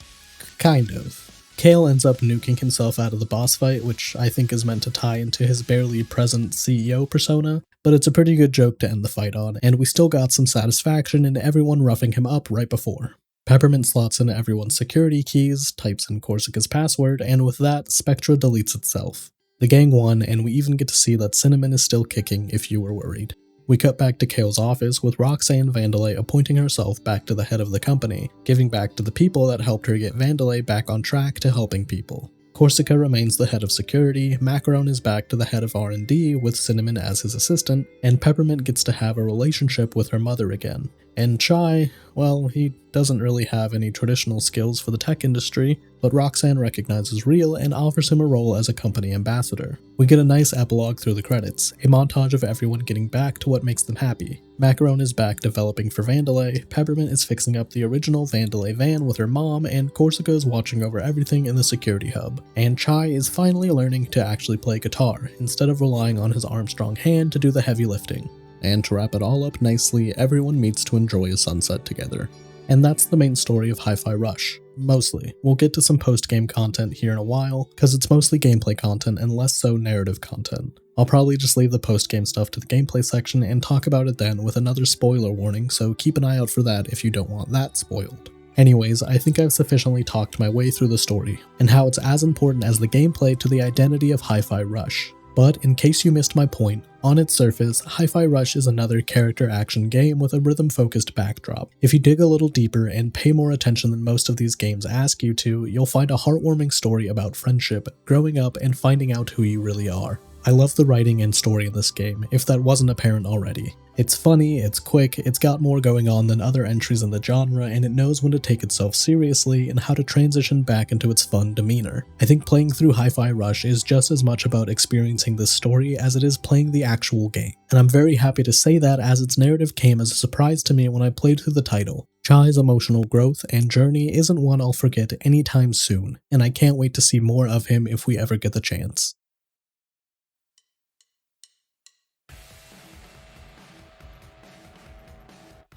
Kind of. Kale ends up nuking himself out of the boss fight, which I think is meant to tie into his barely present CEO persona, but it's a pretty good joke to end the fight on, and we still got some satisfaction in everyone roughing him up right before. Peppermint slots in everyone's security keys, types in Corsica's password, and with that, Spectra deletes itself. The gang won, and we even get to see that Cinnamon is still kicking if you were worried. We cut back to Kale's office with Roxanne Vandelay appointing herself back to the head of the company, giving back to the people that helped her get Vandelay back on track to helping people. Corsica remains the head of security, Macaron is back to the head of R&D with Cinnamon as his assistant, and Peppermint gets to have a relationship with her mother again. And Chai, well, he doesn't really have any traditional skills for the tech industry, but Roxanne recognizes Real and offers him a role as a company ambassador. We get a nice epilogue through the credits, a montage of everyone getting back to what makes them happy. Macaron is back developing for Vandelay, Peppermint is fixing up the original Vandelay van with her mom, and Corsica is watching over everything in the security hub. And Chai is finally learning to actually play guitar, instead of relying on his Armstrong hand to do the heavy lifting. And to wrap it all up nicely, everyone meets to enjoy a sunset together. And that's the main story of Hi-Fi Rush. Mostly. We'll get to some post-game content here in a while, cause it's mostly gameplay content and less so narrative content. I'll probably just leave the post-game stuff to the gameplay section and talk about it then with another spoiler warning, so keep an eye out for that if you don't want that spoiled. Anyways, I think I've sufficiently talked my way through the story, and how it's as important as the gameplay to the identity of Hi-Fi Rush. But in case you missed my point, on its surface, Hi-Fi Rush is another character action game with a rhythm-focused backdrop. If you dig a little deeper and pay more attention than most of these games ask you to, you'll find a heartwarming story about friendship, growing up, and finding out who you really are. I love the writing and story in this game, if that wasn't apparent already. It's funny, it's quick, it's got more going on than other entries in the genre, and it knows when to take itself seriously and how to transition back into its fun demeanor. I think playing through Hi-Fi Rush is just as much about experiencing this story as it is playing the actual game, and I'm very happy to say that as its narrative came as a surprise to me when I played through the title. Chai's emotional growth and journey isn't one I'll forget anytime soon, and I can't wait to see more of him if we ever get the chance.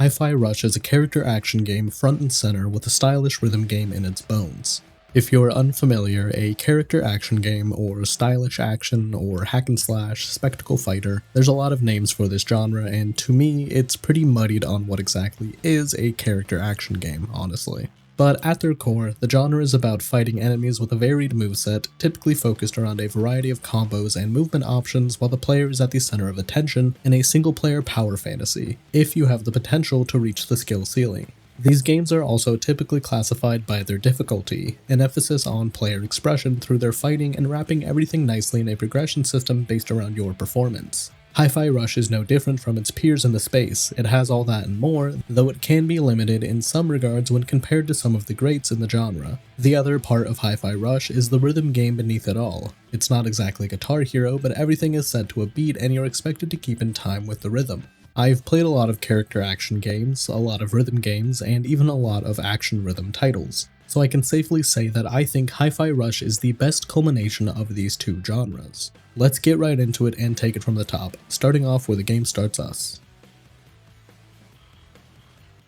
Hi-Fi Rush is a character action game front and center with a stylish rhythm game in its bones. If you're unfamiliar, a character action game, or stylish action, or hack and slash, spectacle fighter, there's a lot of names for this genre, and to me, it's pretty muddied on what exactly is a character action game, honestly. But at their core, the genre is about fighting enemies with a varied moveset, typically focused around a variety of combos and movement options while the player is at the center of attention in a single-player power fantasy, if you have the potential to reach the skill ceiling. These games are also typically classified by their difficulty, an emphasis on player expression through their fighting and wrapping everything nicely in a progression system based around your performance. Hi-Fi Rush is no different from its peers in the space. It has all that and more, though it can be limited in some regards when compared to some of the greats in the genre. The other part of Hi-Fi Rush is the rhythm game beneath it all. It's not exactly Guitar Hero, but everything is set to a beat and you're expected to keep in time with the rhythm. I've played a lot of character action games, a lot of rhythm games, and even a lot of action rhythm titles, so I can safely say that I think Hi-Fi Rush is the best culmination of these two genres. Let's get right into it and take it from the top, starting off where the game starts us.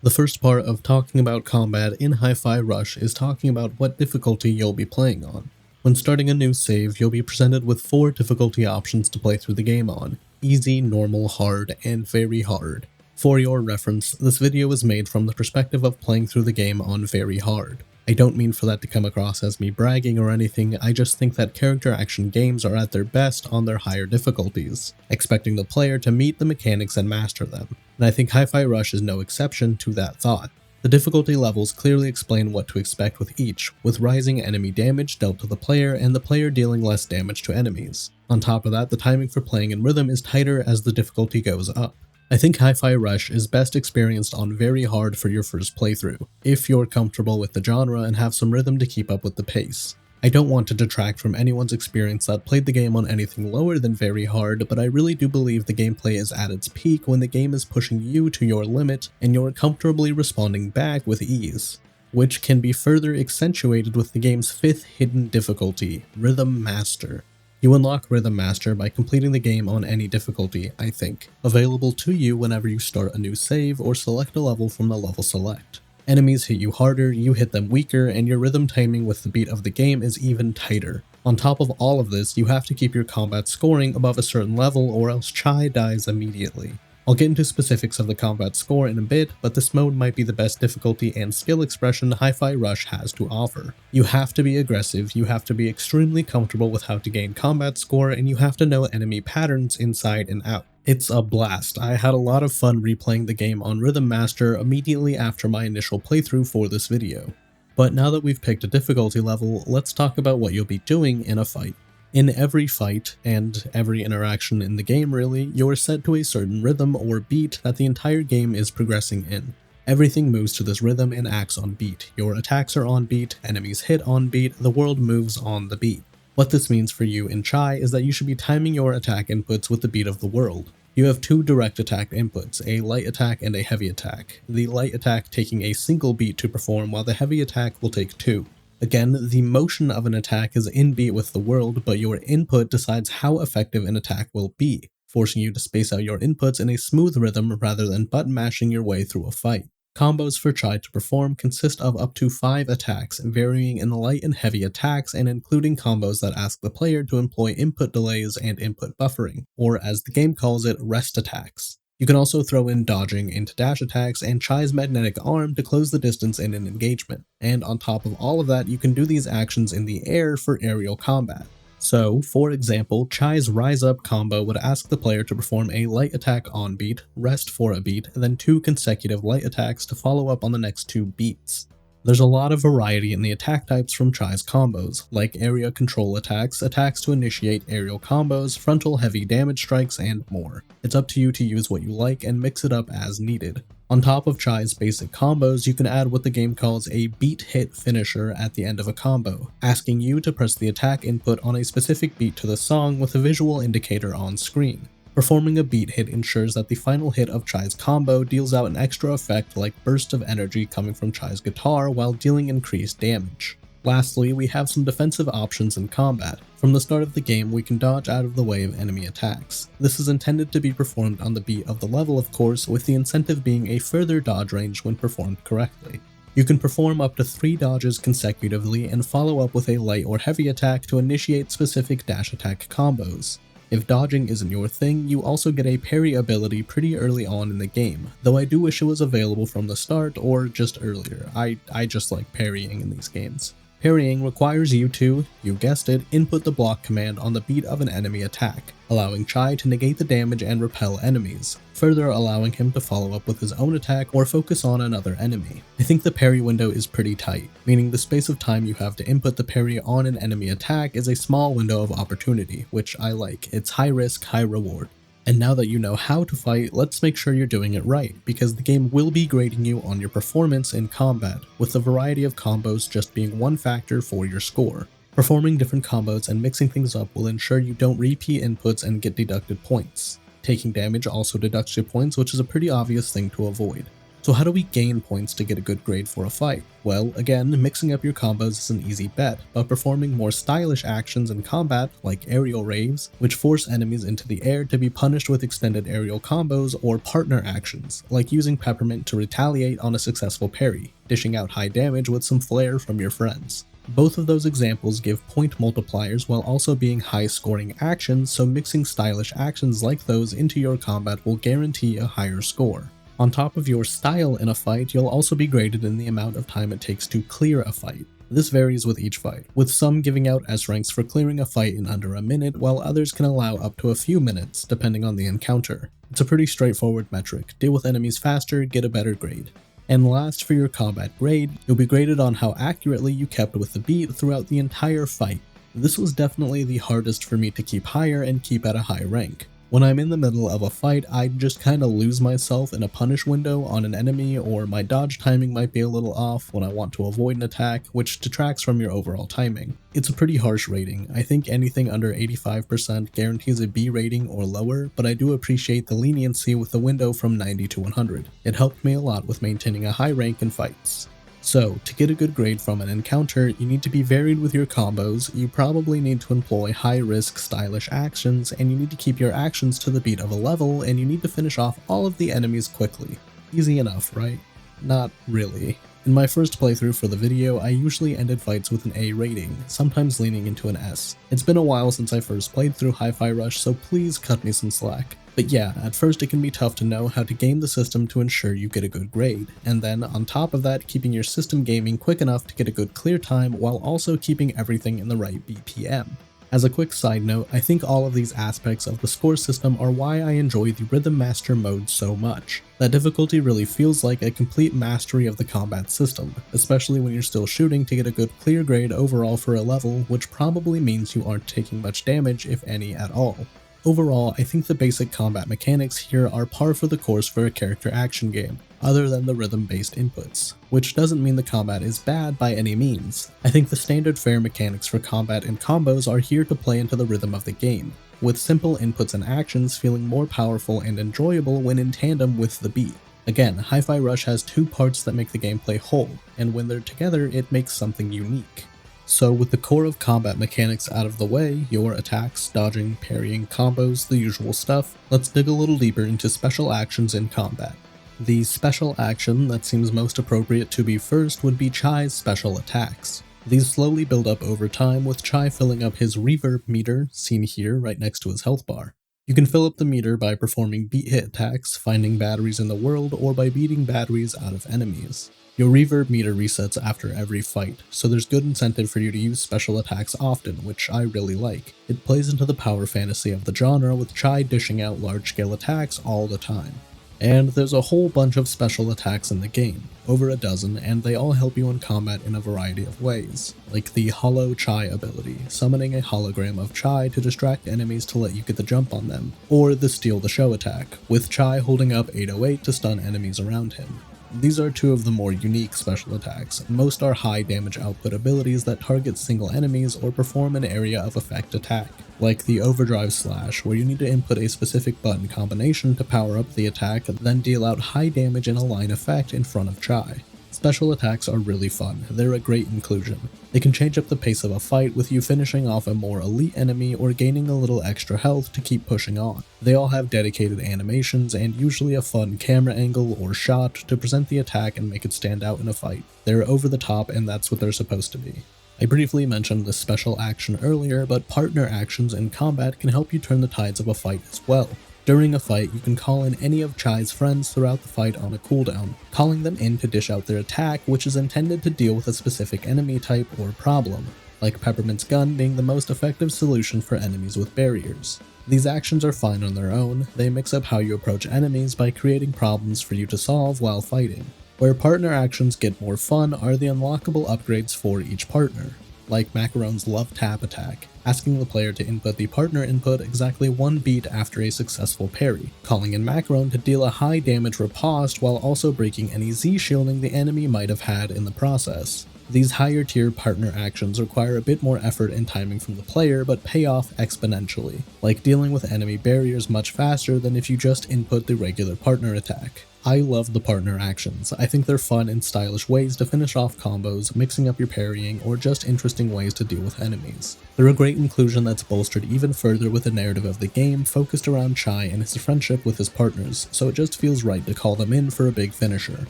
The first part of talking about combat in Hi-Fi Rush is talking about what difficulty you'll be playing on. When starting a new save, you'll be presented with 4 difficulty options to play through the game on: easy, normal, hard, and very hard. For your reference, this video is made from the perspective of playing through the game on very hard. I don't mean for that to come across as me bragging or anything, I just think that character action games are at their best on their higher difficulties, expecting the player to meet the mechanics and master them, and I think Hi-Fi Rush is no exception to that thought. The difficulty levels clearly explain what to expect with each, with rising enemy damage dealt to the player and the player dealing less damage to enemies. On top of that, the timing for playing in rhythm is tighter as the difficulty goes up. I think Hi-Fi Rush is best experienced on very hard for your first playthrough, if you're comfortable with the genre and have some rhythm to keep up with the pace. I don't want to detract from anyone's experience that played the game on anything lower than very hard, but I really do believe the gameplay is at its peak when the game is pushing you to your limit and you're comfortably responding back with ease, which can be further accentuated with the game's 5th hidden difficulty, Rhythm Master. You unlock Rhythm Master by completing the game on any difficulty, I think, available to you whenever you start a new save or select a level from the level select. Enemies hit you harder, you hit them weaker, and your rhythm timing with the beat of the game is even tighter. On top of all of this, you have to keep your combat scoring above a certain level or else Chai dies immediately. I'll get into specifics of the combat score in a bit, but this mode might be the best difficulty and skill expression Hi-Fi Rush has to offer. You have to be aggressive, you have to be extremely comfortable with how to gain combat score, and you have to know enemy patterns inside and out. It's a blast. I had a lot of fun replaying the game on Rhythm Master immediately after my initial playthrough for this video. But now that we've picked a difficulty level, let's talk about what you'll be doing in a fight. In every fight, and every interaction in the game really, you're set to a certain rhythm or beat that the entire game is progressing in. Everything moves to this rhythm and acts on beat. Your attacks are on beat, enemies hit on beat, the world moves on the beat. What this means for you in Chai is that you should be timing your attack inputs with the beat of the world. You have two direct attack inputs, a light attack and a heavy attack. The light attack taking a single beat to perform, while the heavy attack will take two. Again, the motion of an attack is in beat with the world, but your input decides how effective an attack will be, forcing you to space out your inputs in a smooth rhythm rather than button mashing your way through a fight. Combos for Chai to perform consist of up to 5 attacks, varying in light and heavy attacks and including combos that ask the player to employ input delays and input buffering, or as the game calls it, rest attacks. You can also throw in dodging into dash attacks and Chai's magnetic arm to close the distance in an engagement, and on top of all of that you can do these actions in the air for aerial combat. So, for example, Chai's Rise Up combo would ask the player to perform a light attack on beat, rest for a beat, then 2 consecutive light attacks to follow up on the next 2 beats. There's a lot of variety in the attack types from Chai's combos, like area control attacks, attacks to initiate aerial combos, frontal heavy damage strikes, and more. It's up to you to use what you like and mix it up as needed. On top of Chai's basic combos, you can add what the game calls a beat hit finisher at the end of a combo, asking you to press the attack input on a specific beat to the song with a visual indicator on screen. Performing a beat hit ensures that the final hit of Chai's combo deals out an extra effect like burst of energy coming from Chai's guitar while dealing increased damage. Lastly, we have some defensive options in combat. From the start of the game, we can dodge out of the way of enemy attacks. This is intended to be performed on the beat of the level, of course, with the incentive being a further dodge range when performed correctly. You can perform up to 3 dodges consecutively and follow up with a light or heavy attack to initiate specific dash attack combos. If dodging isn't your thing, you also get a parry ability pretty early on in the game, though I do wish it was available from the start or just earlier. I just like parrying in these games. Parrying requires you to, you guessed it, input the block command on the beat of an enemy attack, allowing Chai to negate the damage and repel enemies, further allowing him to follow up with his own attack or focus on another enemy. I think the parry window is pretty tight, meaning the space of time you have to input the parry on an enemy attack is a small window of opportunity, which I like. It's high risk, high reward. And now that you know how to fight, let's make sure you're doing it right, because the game will be grading you on your performance in combat, with the variety of combos just being one factor for your score. Performing different combos and mixing things up will ensure you don't repeat inputs and get deducted points. Taking damage also deducts your points, which is a pretty obvious thing to avoid. So how do we gain points to get a good grade for a fight? Well, again, mixing up your combos is an easy bet, but performing more stylish actions in combat, like aerial raves, which force enemies into the air to be punished with extended aerial combos, or partner actions, like using Peppermint to retaliate on a successful parry, dishing out high damage with some flair from your friends. Both of those examples give point multipliers while also being high scoring actions, so mixing stylish actions like those into your combat will guarantee a higher score. On top of your style in a fight, you'll also be graded in the amount of time it takes to clear a fight. This varies with each fight, with some giving out S ranks for clearing a fight in under a minute, while others can allow up to a few minutes, depending on the encounter. It's a pretty straightforward metric. Deal with enemies faster, get a better grade. And last, for your combat grade, you'll be graded on how accurately you kept with the beat throughout the entire fight. This was definitely the hardest for me to keep higher and keep at a high rank. When I'm in the middle of a fight, I just kinda lose myself in a punish window on an enemy, or my dodge timing might be a little off when I want to avoid an attack, which detracts from your overall timing. It's a pretty harsh rating. I think anything under 85% guarantees a B rating or lower, but I do appreciate the leniency with the window from 90 to 100. It helped me a lot with maintaining a high rank in fights. So, to get a good grade from an encounter, you need to be varied with your combos, you probably need to employ high-risk, stylish actions, and you need to keep your actions to the beat of a level, and you need to finish off all of the enemies quickly. Easy enough, right? Not really. In my first playthrough for the video, I usually ended fights with an A rating, sometimes leaning into an S. It's been a while since I first played through Hi-Fi Rush, so please cut me some slack. But yeah, at first it can be tough to know how to game the system to ensure you get a good grade, and then on top of that, keeping your system gaming quick enough to get a good clear time while also keeping everything in the right BPM. As a quick side note, I think all of these aspects of the score system are why I enjoy the Rhythm Master mode so much. That difficulty really feels like a complete mastery of the combat system, especially when you're still shooting to get a good clear grade overall for a level, which probably means you aren't taking much damage, if any at all. Overall, I think the basic combat mechanics here are par for the course for a character action game, other than the rhythm-based inputs, which doesn't mean the combat is bad by any means. I think the standard fare mechanics for combat and combos are here to play into the rhythm of the game, with simple inputs and actions feeling more powerful and enjoyable when in tandem with the beat. Again, Hi-Fi Rush has two parts that make the gameplay whole, and when they're together it makes something unique. So with the core of combat mechanics out of the way, your attacks, dodging, parrying, combos, the usual stuff, let's dig a little deeper into special actions in combat. The special action that seems most appropriate to be first would be Chai's special attacks. These slowly build up over time, with Chai filling up his reverb meter, seen here right next to his health bar. You can fill up the meter by performing beat hit attacks, finding batteries in the world, or by beating batteries out of enemies. Your reverb meter resets after every fight, so there's good incentive for you to use special attacks often, which I really like. It plays into the power fantasy of the genre, with Chai dishing out large-scale attacks all the time. And there's a whole bunch of special attacks in the game, over a dozen, and they all help you in combat in a variety of ways, like the Hollow Chai ability, summoning a hologram of Chai to distract enemies to let you get the jump on them, or the Steal the Show attack, with Chai holding up 808 to stun enemies around him. These are two of the more unique special attacks. Most are high damage output abilities that target single enemies or perform an area of effect attack, like the Overdrive Slash, where you need to input a specific button combination to power up the attack, then deal out high damage in a line effect in front of Chai. Special attacks are really fun, they're a great inclusion. They can change up the pace of a fight, with you finishing off a more elite enemy or gaining a little extra health to keep pushing on. They all have dedicated animations and usually a fun camera angle or shot to present the attack and make it stand out in a fight. They're over the top, and that's what they're supposed to be. I briefly mentioned this special action earlier, but partner actions in combat can help you turn the tides of a fight as well. During a fight, you can call in any of Chai's friends throughout the fight on a cooldown, calling them in to dish out their attack, which is intended to deal with a specific enemy type or problem, like Peppermint's gun being the most effective solution for enemies with barriers. These actions are fine on their own, they mix up how you approach enemies by creating problems for you to solve while fighting. Where partner actions get more fun are the unlockable upgrades for each partner, like Macaron's Love Tap attack, asking the player to input the partner input exactly one beat after a successful parry, calling in Macaron to deal a high damage riposte while also breaking any Z shielding the enemy might have had in the process. These higher tier partner actions require a bit more effort and timing from the player, but pay off exponentially, like dealing with enemy barriers much faster than if you just input the regular partner attack. I love the partner actions. I think they're fun and stylish ways to finish off combos, mixing up your parrying, or just interesting ways to deal with enemies. They're a great inclusion that's bolstered even further with the narrative of the game focused around Chai and his friendship with his partners, so it just feels right to call them in for a big finisher.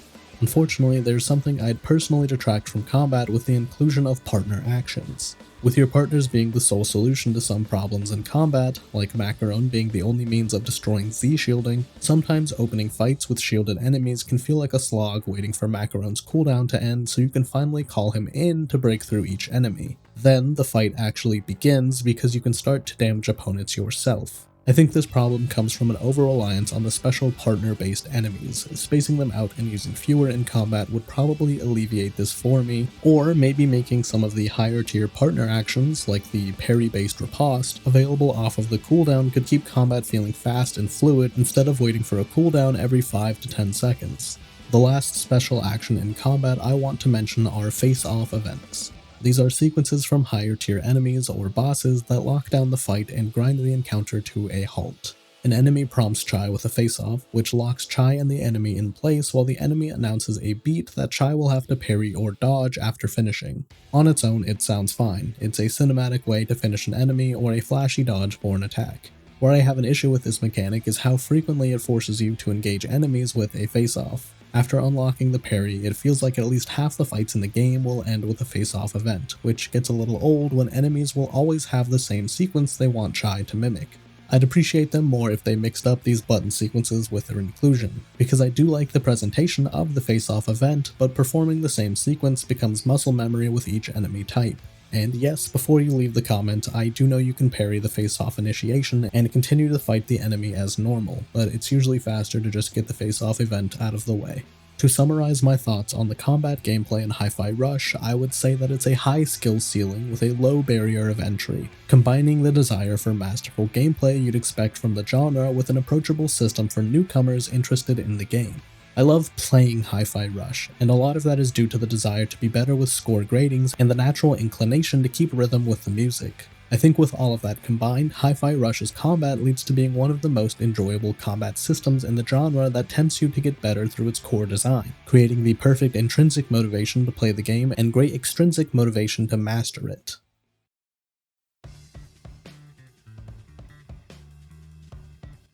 Unfortunately, there's something I'd personally detract from combat with the inclusion of partner actions. With your partners being the sole solution to some problems in combat, like Macaron being the only means of destroying Z shielding, sometimes opening fights with shielded enemies can feel like a slog waiting for Macaron's cooldown to end so you can finally call him in to break through each enemy. Then the fight actually begins because you can start to damage opponents yourself. I think this problem comes from an over-reliance on the special partner-based enemies. Spacing them out and using fewer in combat would probably alleviate this for me, or maybe making some of the higher tier partner actions, like the parry-based riposte, available off of the cooldown could keep combat feeling fast and fluid instead of waiting for a cooldown every 5 to 10 seconds. The last special action in combat I want to mention are face-off events. These are sequences from higher tier enemies or bosses that lock down the fight and grind the encounter to a halt. An enemy prompts Chai with a face-off, which locks Chai and the enemy in place while the enemy announces a beat that Chai will have to parry or dodge after finishing. On its own, it sounds fine. It's a cinematic way to finish an enemy or a flashy dodge for an attack. Where I have an issue with this mechanic is how frequently it forces you to engage enemies with a face-off. After unlocking the parry, it feels like at least half the fights in the game will end with a face-off event, which gets a little old when enemies will always have the same sequence they want Chai to mimic. I'd appreciate them more if they mixed up these button sequences with their inclusion, because I do like the presentation of the face-off event, but performing the same sequence becomes muscle memory with each enemy type. And yes, before you leave the comment, I do know you can parry the face-off initiation and continue to fight the enemy as normal, but it's usually faster to just get the face-off event out of the way. To summarize my thoughts on the combat gameplay in Hi-Fi Rush, I would say that it's a high skill ceiling with a low barrier of entry, combining the desire for masterful gameplay you'd expect from the genre with an approachable system for newcomers interested in the game. I love playing Hi-Fi Rush, and a lot of that is due to the desire to be better with score gradings and the natural inclination to keep rhythm with the music. I think with all of that combined, Hi-Fi Rush's combat leads to being one of the most enjoyable combat systems in the genre that tempts you to get better through its core design, creating the perfect intrinsic motivation to play the game and great extrinsic motivation to master it.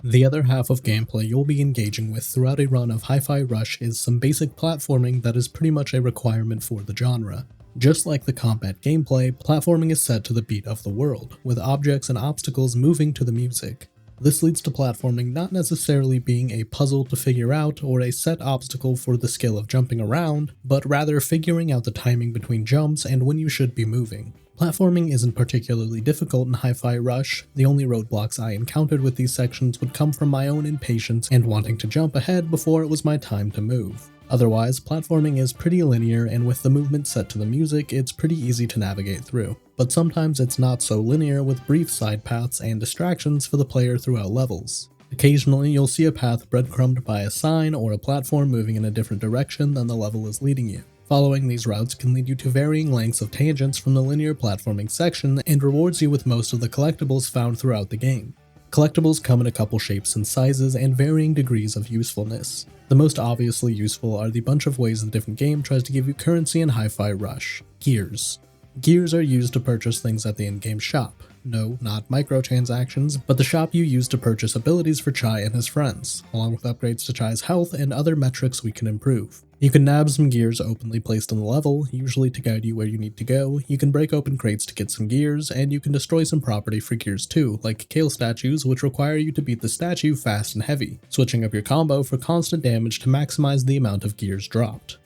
The other half of gameplay you'll be engaging with throughout a run of Hi-Fi Rush is some basic platforming that is pretty much a requirement for the genre. Just like the combat gameplay, platforming is set to the beat of the world, with objects and obstacles moving to the music. This leads to platforming not necessarily being a puzzle to figure out or a set obstacle for the skill of jumping around, but rather figuring out the timing between jumps and when you should be moving. Platforming isn't particularly difficult in Hi-Fi Rush. The only roadblocks I encountered with these sections would come from my own impatience and wanting to jump ahead before it was my time to move. Otherwise, platforming is pretty linear, and with the movement set to the music, it's pretty easy to navigate through. But sometimes it's not so linear, with brief side paths and distractions for the player throughout levels. Occasionally, you'll see a path breadcrumbed by a sign or a platform moving in a different direction than the level is leading you. Following these routes can lead you to varying lengths of tangents from the linear platforming section and rewards you with most of the collectibles found throughout the game. Collectibles come in a couple shapes and sizes and varying degrees of usefulness. The most obviously useful are the bunch of ways the different game tries to give you currency in Hi-Fi Rush. Gears. Gears are used to purchase things at the in-game shop. No, not microtransactions, but the shop you use to purchase abilities for Chai and his friends, along with upgrades to Chai's health and other metrics we can improve. You can nab some gears openly placed on the level, usually to guide you where you need to go. You can break open crates to get some gears, and you can destroy some property for gears too, like Kale statues, which require you to beat the statue fast and heavy, switching up your combo for constant damage to maximize the amount of gears dropped.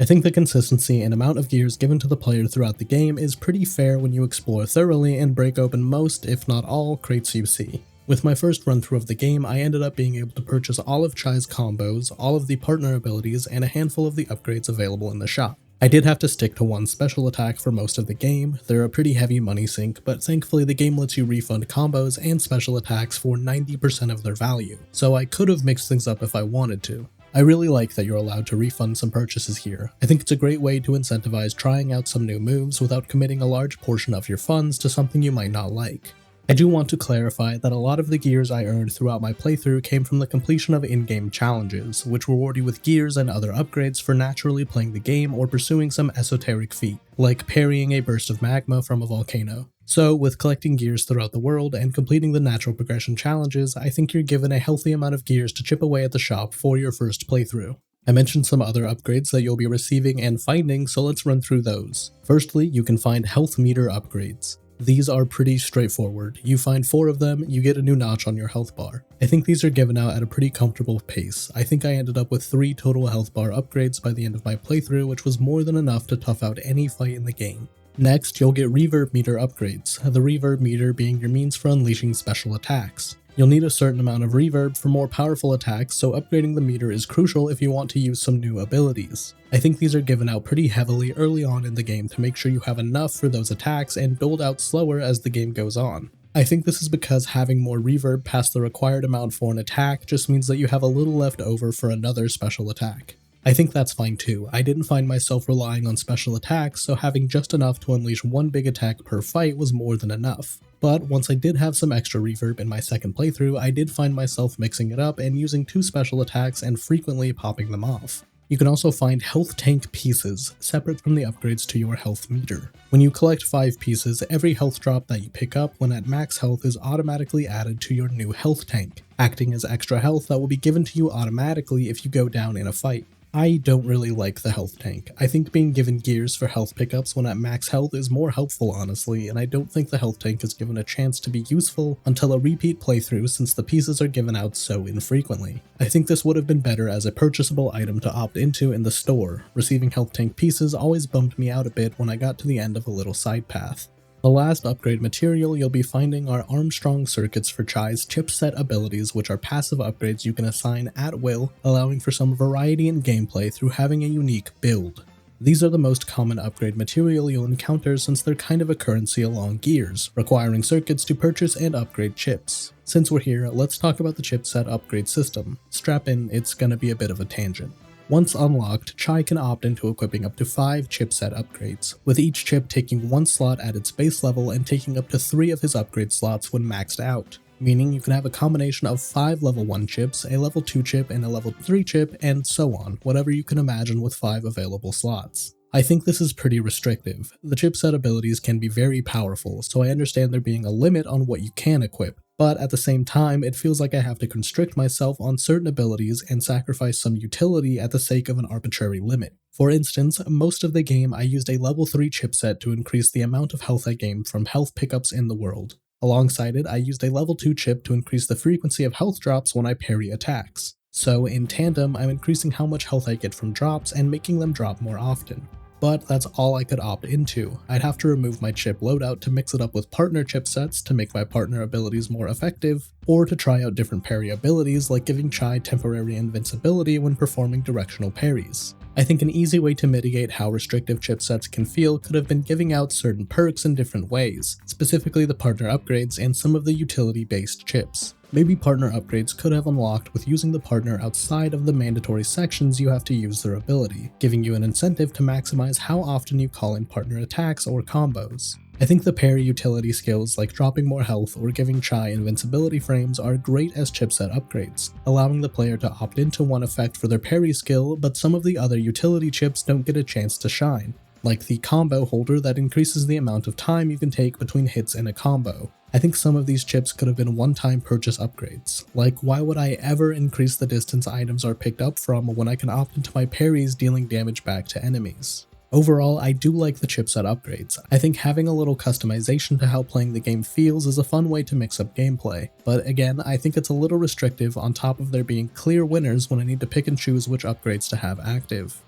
I think the consistency and amount of gears given to the player throughout the game is pretty fair when you explore thoroughly and break open most, if not all, crates you see. With my first run through of the game, I ended up being able to purchase all of Chai's combos, all of the partner abilities, and a handful of the upgrades available in the shop. I did have to stick to one special attack for most of the game. They're a pretty heavy money sink, but thankfully the game lets you refund combos and special attacks for 90% of their value, so I could have mixed things up if I wanted to. I really like that you're allowed to refund some purchases here. I think it's a great way to incentivize trying out some new moves without committing a large portion of your funds to something you might not like. I do want to clarify that a lot of the gears I earned throughout my playthrough came from the completion of in-game challenges, which reward you with gears and other upgrades for naturally playing the game or pursuing some esoteric feat, like parrying a burst of magma from a volcano. So, with collecting gears throughout the world and completing the natural progression challenges, I think you're given a healthy amount of gears to chip away at the shop for your first playthrough. I mentioned some other upgrades that you'll be receiving and finding, so let's run through those. Firstly, you can find health meter upgrades. These are pretty straightforward. You find 4 of them, you get a new notch on your health bar. I think these are given out at a pretty comfortable pace. I think I ended up with 3 total health bar upgrades by the end of my playthrough, which was more than enough to tough out any fight in the game. Next, you'll get reverb meter upgrades, the reverb meter being your means for unleashing special attacks. You'll need a certain amount of reverb for more powerful attacks, so upgrading the meter is crucial if you want to use some new abilities. I think these are given out pretty heavily early on in the game to make sure you have enough for those attacks and build out slower as the game goes on. I think this is because having more reverb past the required amount for an attack just means that you have a little left over for another special attack. I think that's fine too. I didn't find myself relying on special attacks, so having just enough to unleash one big attack per fight was more than enough. But once I did have some extra reverb in my second playthrough, I did find myself mixing it up and using 2 special attacks and frequently popping them off. You can also find health tank pieces, separate from the upgrades to your health meter. When you collect 5 pieces, every health drop that you pick up when at max health is automatically added to your new health tank, acting as extra health that will be given to you automatically if you go down in a fight. I don't really like the health tank. I think being given gears for health pickups when at max health is more helpful honestly, and I don't think the health tank is given a chance to be useful until a repeat playthrough since the pieces are given out so infrequently. I think this would have been better as a purchasable item to opt into in the store. Receiving health tank pieces always bummed me out a bit when I got to the end of a little side path. The last upgrade material you'll be finding are Armstrong circuits for Chai's chipset abilities, which are passive upgrades you can assign at will, allowing for some variety in gameplay through having a unique build. These are the most common upgrade material you'll encounter since they're kind of a currency along gears, requiring circuits to purchase and upgrade chips. Since we're here, let's talk about the chipset upgrade system. Strap in, it's gonna be a bit of a tangent. Once unlocked, Chai can opt into equipping up to 5 chipset upgrades, with each chip taking 1 slot at its base level and taking up to 3 of his upgrade slots when maxed out, meaning you can have a combination of 5 level 1 chips, a level 2 chip, and a level 3 chip, and so on, whatever you can imagine with 5 available slots. I think this is pretty restrictive. The chipset abilities can be very powerful, so I understand there being a limit on what you can equip, but at the same time, it feels like I have to constrict myself on certain abilities and sacrifice some utility at the sake of an arbitrary limit. For instance, most of the game I used a level 3 chipset to increase the amount of health I gained from health pickups in the world. Alongside it, I used a level 2 chip to increase the frequency of health drops when I parry attacks. So in tandem, I'm increasing how much health I get from drops and making them drop more often. But that's all I could opt into. I'd have to remove my chip loadout to mix it up with partner chipsets to make my partner abilities more effective, or to try out different parry abilities like giving Chai temporary invincibility when performing directional parries. I think an easy way to mitigate how restrictive chipsets can feel could have been giving out certain perks in different ways, specifically the partner upgrades and some of the utility-based chips. Maybe partner upgrades could have unlocked with using the partner outside of the mandatory sections you have to use their ability, giving you an incentive to maximize how often you call in partner attacks or combos. I think the parry utility skills like dropping more health or giving Chai invincibility frames are great as chipset upgrades, allowing the player to opt into one effect for their parry skill, but some of the other utility chips don't get a chance to shine, like the combo holder that increases the amount of time you can take between hits in a combo. I think some of these chips could have been one-time purchase upgrades, like why would I ever increase the distance items are picked up from when I can opt into my parries dealing damage back to enemies. Overall, I do like the chipset upgrades. I think having a little customization to how playing the game feels is a fun way to mix up gameplay, but again, I think it's a little restrictive on top of there being clear winners when I need to pick and choose which upgrades to have active.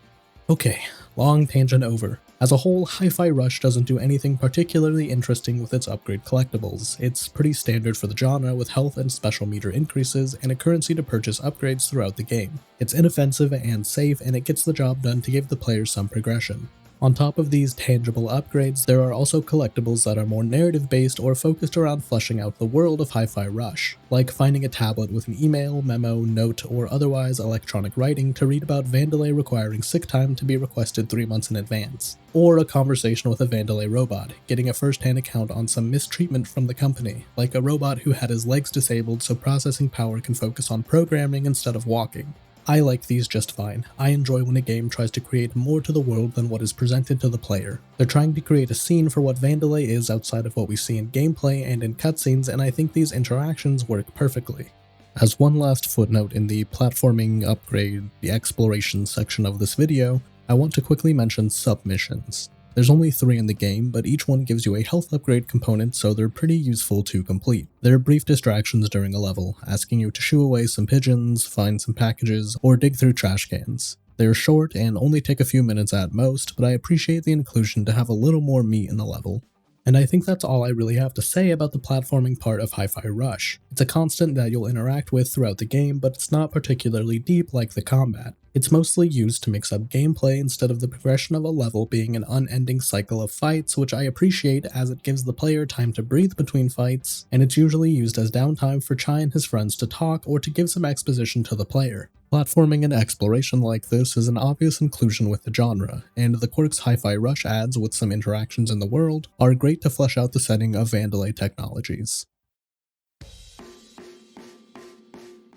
Okay, long tangent over. As a whole, Hi-Fi Rush doesn't do anything particularly interesting with its upgrade collectibles. It's pretty standard for the genre with health and special meter increases and a currency to purchase upgrades throughout the game. It's inoffensive and safe, and it gets the job done to give the player some progression. On top of these tangible upgrades, there are also collectibles that are more narrative-based or focused around fleshing out the world of Hi-Fi Rush, like finding a tablet with an email, memo, note, or otherwise electronic writing to read about Vandelay requiring sick time to be requested 3 months in advance, or a conversation with a Vandelay robot, getting a first-hand account on some mistreatment from the company, like a robot who had his legs disabled so processing power can focus on programming instead of walking. I like these just fine. I enjoy when a game tries to create more to the world than what is presented to the player. They're trying to create a scene for what Vandelay is outside of what we see in gameplay and in cutscenes, and I think these interactions work perfectly. As one last footnote in the platforming upgrade, the exploration section of this video, I want to quickly mention submissions. There's only 3 in the game, but each one gives you a health upgrade component, so they're pretty useful to complete. They're brief distractions during a level, asking you to shoo away some pigeons, find some packages, or dig through trash cans. They're short and only take a few minutes at most, but I appreciate the inclusion to have a little more meat in the level. And I think that's all I really have to say about the platforming part of Hi-Fi Rush. It's a constant that you'll interact with throughout the game, but it's not particularly deep like the combat. It's mostly used to mix up gameplay instead of the progression of a level being an unending cycle of fights, which I appreciate as it gives the player time to breathe between fights, and it's usually used as downtime for Chai and his friends to talk or to give some exposition to the player. Platforming and exploration like this is an obvious inclusion with the genre, and the quirks Hi-Fi Rush adds with some interactions in the world are great to flesh out the setting of Vandelay technologies.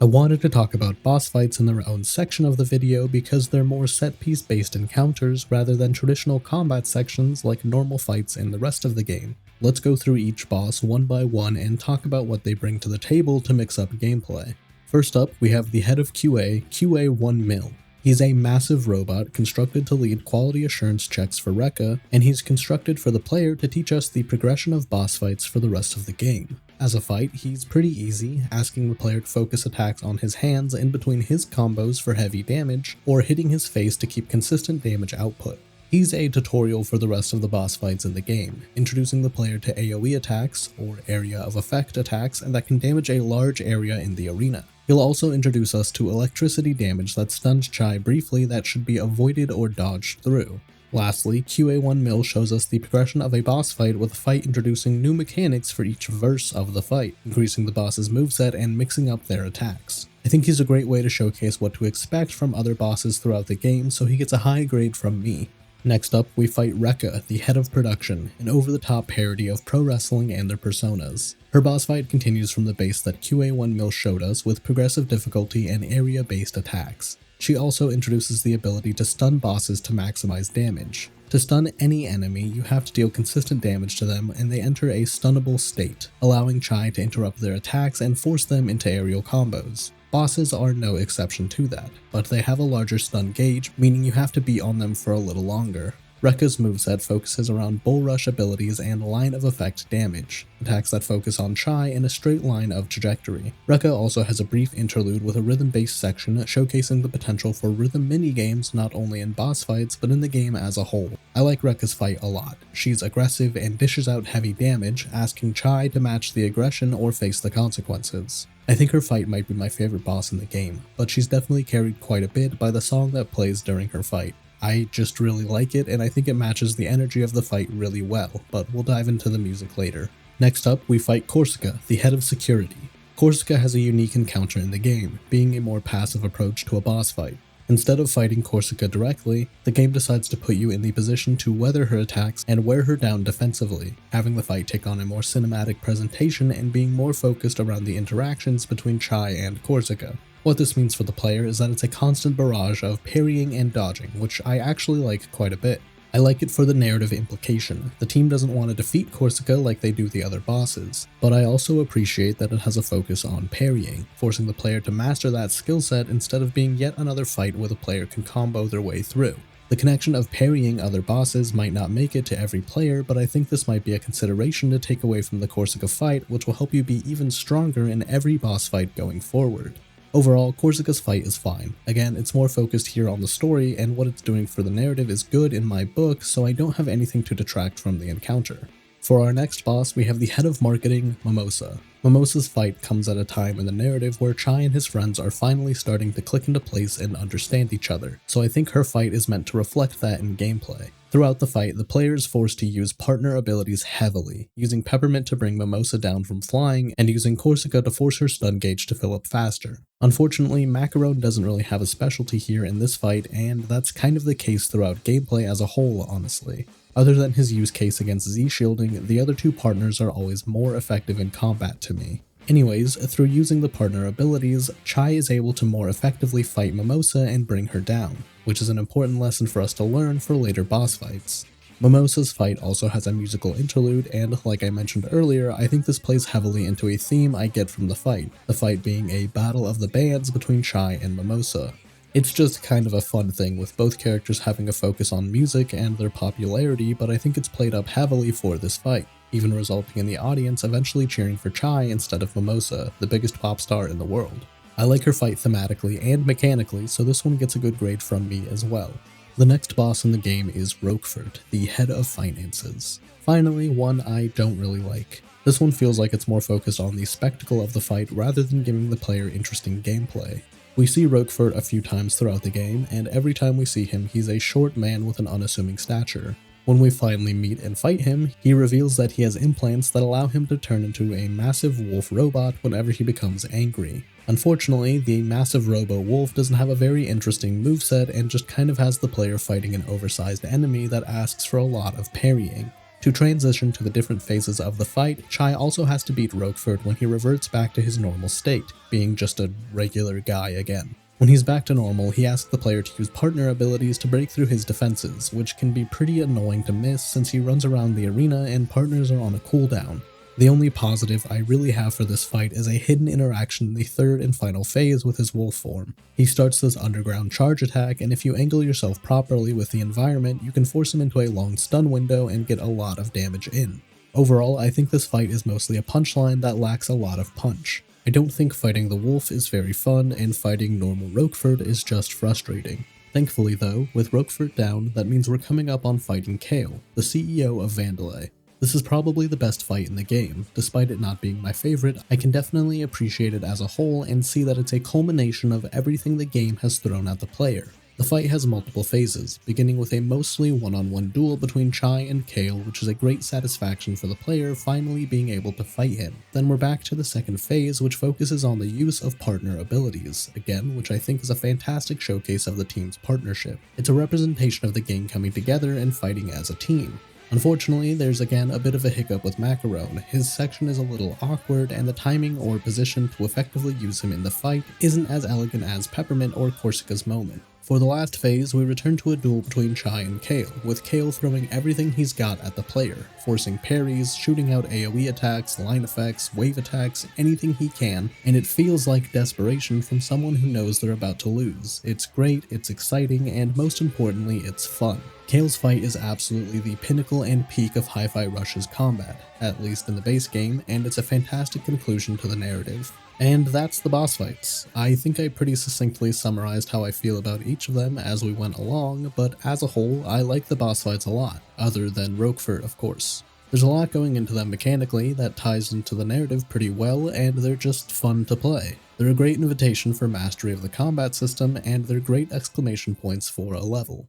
I wanted to talk about boss fights in their own section of the video because they're more set-piece based encounters rather than traditional combat sections like normal fights in the rest of the game. Let's go through each boss one by one and talk about what they bring to the table to mix up gameplay. First up, we have the head of QA, QA1 Mil. He's a massive robot constructed to lead quality assurance checks for Rekka, and he's constructed for the player to teach us the progression of boss fights for the rest of the game. As a fight, he's pretty easy, asking the player to focus attacks on his hands in between his combos for heavy damage, or hitting his face to keep consistent damage output. He's a tutorial for the rest of the boss fights in the game, introducing the player to AoE attacks, or area of effect attacks, and that can damage a large area in the arena. He'll also introduce us to electricity damage that stuns Chai briefly that should be avoided or dodged through. Lastly, QA1 Mill shows us the progression of a boss fight with a fight introducing new mechanics for each verse of the fight, increasing the boss's moveset and mixing up their attacks. I think he's a great way to showcase what to expect from other bosses throughout the game, so he gets a high grade from me. Next up, we fight Rekka, the head of production, an over-the-top parody of pro wrestling and their personas. Her boss fight continues from the base that QA1 Mill showed us with progressive difficulty and area-based attacks. She also introduces the ability to stun bosses to maximize damage. To stun any enemy, you have to deal consistent damage to them and they enter a stunnable state, allowing Chai to interrupt their attacks and force them into aerial combos. Bosses are no exception to that, but they have a larger stun gauge, meaning you have to be on them for a little longer. Rekka's moveset focuses around bull rush abilities and line of effect damage, attacks that focus on Chai in a straight line of trajectory. Rekka also has a brief interlude with a rhythm-based section showcasing the potential for rhythm minigames not only in boss fights but in the game as a whole. I like Rekka's fight a lot. She's aggressive and dishes out heavy damage, asking Chai to match the aggression or face the consequences. I think her fight might be my favorite boss in the game, but she's definitely carried quite a bit by the song that plays during her fight. I just really like it and I think it matches the energy of the fight really well, but we'll dive into the music later. Next up, we fight Corsica, the head of security. Corsica has a unique encounter in the game, being a more passive approach to a boss fight. Instead of fighting Corsica directly, the game decides to put you in the position to weather her attacks and wear her down defensively, having the fight take on a more cinematic presentation and being more focused around the interactions between Chai and Corsica. What this means for the player is that it's a constant barrage of parrying and dodging, which I actually like quite a bit. I like it for the narrative implication. The team doesn't want to defeat Corsica like they do the other bosses, but I also appreciate that it has a focus on parrying, forcing the player to master that skill set instead of being yet another fight where the player can combo their way through. The connection of parrying other bosses might not make it to every player, but I think this might be a consideration to take away from the Corsica fight, which will help you be even stronger in every boss fight going forward. Overall, Corsica's fight is fine. Again, it's more focused here on the story, and what it's doing for the narrative is good in my book, so I don't have anything to detract from the encounter. For our next boss, we have the head of marketing, Mimosa. Mimosa's fight comes at a time in the narrative where Chai and his friends are finally starting to click into place and understand each other, so I think her fight is meant to reflect that in gameplay. Throughout the fight, the player is forced to use partner abilities heavily, using Peppermint to bring Mimosa down from flying, and using Corsica to force her stun gauge to fill up faster. Unfortunately, Macaron doesn't really have a specialty here in this fight, and that's kind of the case throughout gameplay as a whole, honestly. Other than his use case against Z-shielding, the other two partners are always more effective in combat to me. Anyways, through using the partner abilities, Chai is able to more effectively fight Mimosa and bring her down, which is an important lesson for us to learn for later boss fights. Mimosa's fight also has a musical interlude, and like I mentioned earlier, I think this plays heavily into a theme I get from the fight being a battle of the bands between Chai and Mimosa. It's just kind of a fun thing with both characters having a focus on music and their popularity, but I think it's played up heavily for this fight, even resulting in the audience eventually cheering for Chai instead of Mimosa, the biggest pop star in the world. I like her fight thematically and mechanically, so this one gets a good grade from me as well. The next boss in the game is Roquefort, the head of finances. Finally, one I don't really like. This one feels like it's more focused on the spectacle of the fight rather than giving the player interesting gameplay. We see Roquefort a few times throughout the game, and every time we see him, he's a short man with an unassuming stature. When we finally meet and fight him, he reveals that he has implants that allow him to turn into a massive wolf robot whenever he becomes angry. Unfortunately, the massive robo-wolf doesn't have a very interesting moveset and just kind of has the player fighting an oversized enemy that asks for a lot of parrying. To transition to the different phases of the fight, Chai also has to beat Roquefort when he reverts back to his normal state, being just a regular guy again. When he's back to normal, he asks the player to use partner abilities to break through his defenses, which can be pretty annoying to miss since he runs around the arena and partners are on a cooldown. The only positive I really have for this fight is a hidden interaction in the third and final phase with his wolf form. He starts this underground charge attack, and if you angle yourself properly with the environment, you can force him into a long stun window and get a lot of damage in. Overall, I think this fight is mostly a punchline that lacks a lot of punch. I don't think fighting the wolf is very fun, and fighting normal Roquefort is just frustrating. Thankfully though, with Roquefort down, that means we're coming up on fighting Kale, the CEO of Vandalay. This is probably the best fight in the game. Despite it not being my favorite, I can definitely appreciate it as a whole and see that it's a culmination of everything the game has thrown at the player. The fight has multiple phases, beginning with a mostly one-on-one duel between Chai and Kale, which is a great satisfaction for the player finally being able to fight him. Then we're back to the second phase, which focuses on the use of partner abilities, again, which I think is a fantastic showcase of the team's partnership. It's a representation of the gang coming together and fighting as a team. Unfortunately, there's again a bit of a hiccup with Macaron. His section is a little awkward, and the timing or position to effectively use him in the fight isn't as elegant as Peppermint or Corsica's moment. For the last phase, we return to a duel between Chai and Kale, with Kale throwing everything he's got at the player, forcing parries, shooting out AoE attacks, line effects, wave attacks, anything he can, and it feels like desperation from someone who knows they're about to lose. It's great, it's exciting, and most importantly, it's fun. Kale's fight is absolutely the pinnacle and peak of Hi-Fi Rush's combat, at least in the base game, and it's a fantastic conclusion to the narrative. And that's the boss fights. I think I pretty succinctly summarized how I feel about each of them as we went along, but as a whole, I like the boss fights a lot, other than Roquefort, of course. There's a lot going into them mechanically that ties into the narrative pretty well, and they're just fun to play. They're a great invitation for mastery of the combat system, and they're great exclamation points for a level.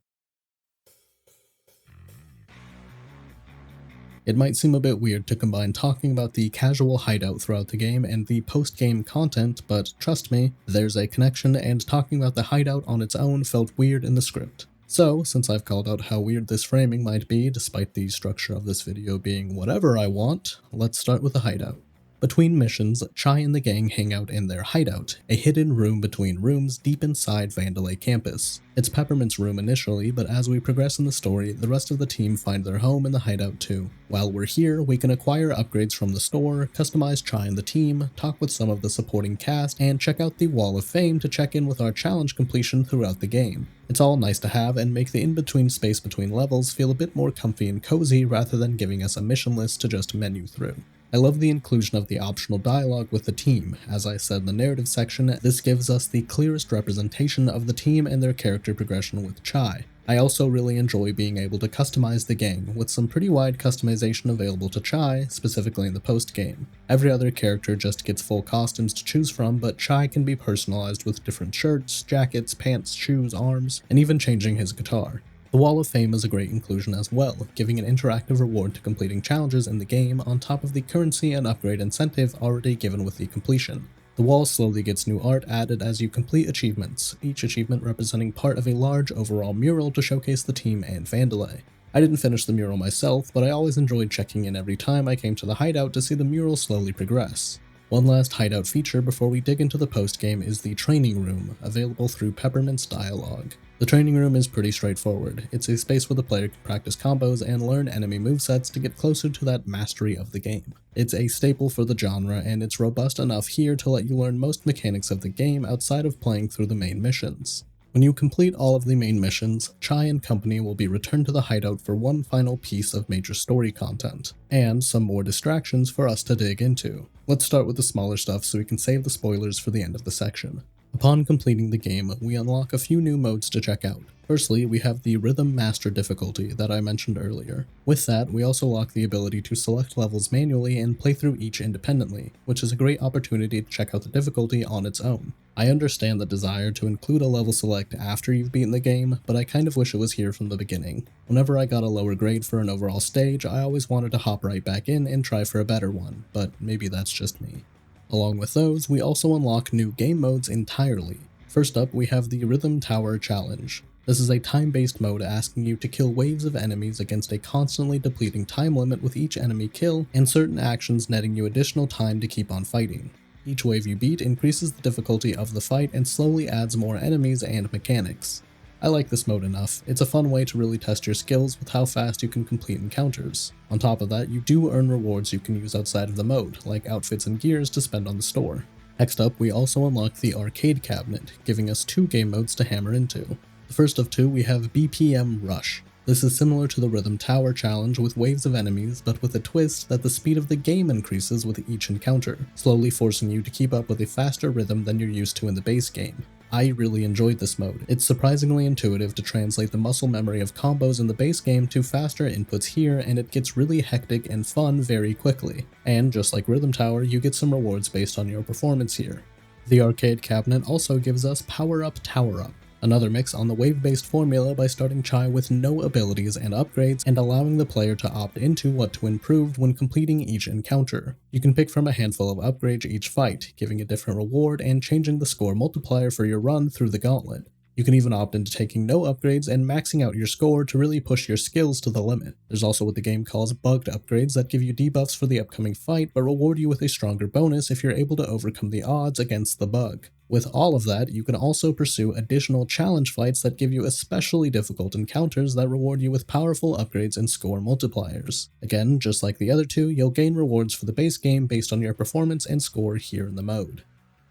It might seem a bit weird to combine talking about the casual hideout throughout the game and the post-game content, but trust me, there's a connection, and talking about the hideout on its own felt weird in the script. So, since I've called out how weird this framing might be, despite the structure of this video being whatever I want, let's start with the hideout. Between missions, Chai and the gang hang out in their hideout, a hidden room between rooms deep inside Vandalay campus. It's Peppermint's room initially, but as we progress in the story, the rest of the team find their home in the hideout too. While we're here, we can acquire upgrades from the store, customize Chai and the team, talk with some of the supporting cast, and check out the Wall of Fame to check in with our challenge completion throughout the game. It's all nice to have and make the in-between space between levels feel a bit more comfy and cozy rather than giving us a mission list to just menu through. I love the inclusion of the optional dialogue with the team. As I said in the narrative section, this gives us the clearest representation of the team and their character progression with Chai. I also really enjoy being able to customize the gang, with some pretty wide customization available to Chai, specifically in the post-game. Every other character just gets full costumes to choose from, but Chai can be personalized with different shirts, jackets, pants, shoes, arms, and even changing his guitar. The Wall of Fame is a great inclusion as well, giving an interactive reward to completing challenges in the game on top of the currency and upgrade incentive already given with the completion. The wall slowly gets new art added as you complete achievements, each achievement representing part of a large overall mural to showcase the team and Vandalay. I didn't finish the mural myself, but I always enjoyed checking in every time I came to the hideout to see the mural slowly progress. One last hideout feature before we dig into the post-game is the training room, available through Peppermint's dialogue. The training room is pretty straightforward. It's a space where the player can practice combos and learn enemy movesets to get closer to that mastery of the game. It's a staple for the genre, and it's robust enough here to let you learn most mechanics of the game outside of playing through the main missions. When you complete all of the main missions, Chai and company will be returned to the hideout for one final piece of major story content, and some more distractions for us to dig into. Let's start with the smaller stuff so we can save the spoilers for the end of the section. Upon completing the game, we unlock a few new modes to check out. Firstly, we have the Rhythm Master difficulty that I mentioned earlier. With that, we also lock the ability to select levels manually and play through each independently, which is a great opportunity to check out the difficulty on its own. I understand the desire to include a level select after you've beaten the game, but I kind of wish it was here from the beginning. Whenever I got a lower grade for an overall stage, I always wanted to hop right back in and try for a better one, but maybe that's just me. Along with those, we also unlock new game modes entirely. First up, we have the Rhythm Tower Challenge. This is a time-based mode asking you to kill waves of enemies against a constantly depleting time limit with each enemy kill, and certain actions netting you additional time to keep on fighting. Each wave you beat increases the difficulty of the fight and slowly adds more enemies and mechanics. I like this mode enough. It's a fun way to really test your skills with how fast you can complete encounters. On top of that, you do earn rewards you can use outside of the mode, like outfits and gears to spend on the store. Next up, we also unlock the arcade cabinet, giving us 2 game modes to hammer into. The first of 2, we have BPM Rush. This is similar to the Rhythm Tower challenge with waves of enemies, but with a twist that the speed of the game increases with each encounter, slowly forcing you to keep up with a faster rhythm than you're used to in the base game. I really enjoyed this mode. It's surprisingly intuitive to translate the muscle memory of combos in the base game to faster inputs here, and it gets really hectic and fun very quickly. And just like Rhythm Tower, you get some rewards based on your performance here. The arcade cabinet also gives us Power Up Tower Up, another mix on the wave-based formula by starting Chai with no abilities and upgrades and allowing the player to opt into what to improve when completing each encounter. You can pick from a handful of upgrades each fight, giving a different reward and changing the score multiplier for your run through the gauntlet. You can even opt into taking no upgrades and maxing out your score to really push your skills to the limit. There's also what the game calls bugged upgrades that give you debuffs for the upcoming fight but reward you with a stronger bonus if you're able to overcome the odds against the bug. With all of that, you can also pursue additional challenge fights that give you especially difficult encounters that reward you with powerful upgrades and score multipliers. Again, just like the other 2, you'll gain rewards for the base game based on your performance and score here in the mode.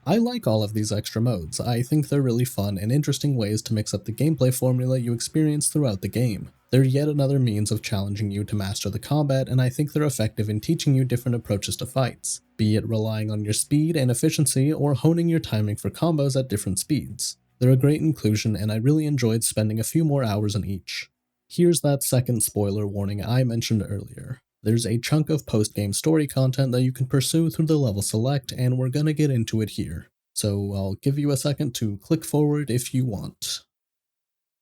I like all of these extra modes. I think they're really fun and interesting ways to mix up the gameplay formula you experience throughout the game. They're yet another means of challenging you to master the combat, and I think they're effective in teaching you different approaches to fights, be it relying on your speed and efficiency or honing your timing for combos at different speeds. They're a great inclusion, and I really enjoyed spending a few more hours on each. Here's that second spoiler warning I mentioned earlier. There's a chunk of post-game story content that you can pursue through the level select, and we're gonna get into it here. So I'll give you a second to click forward if you want.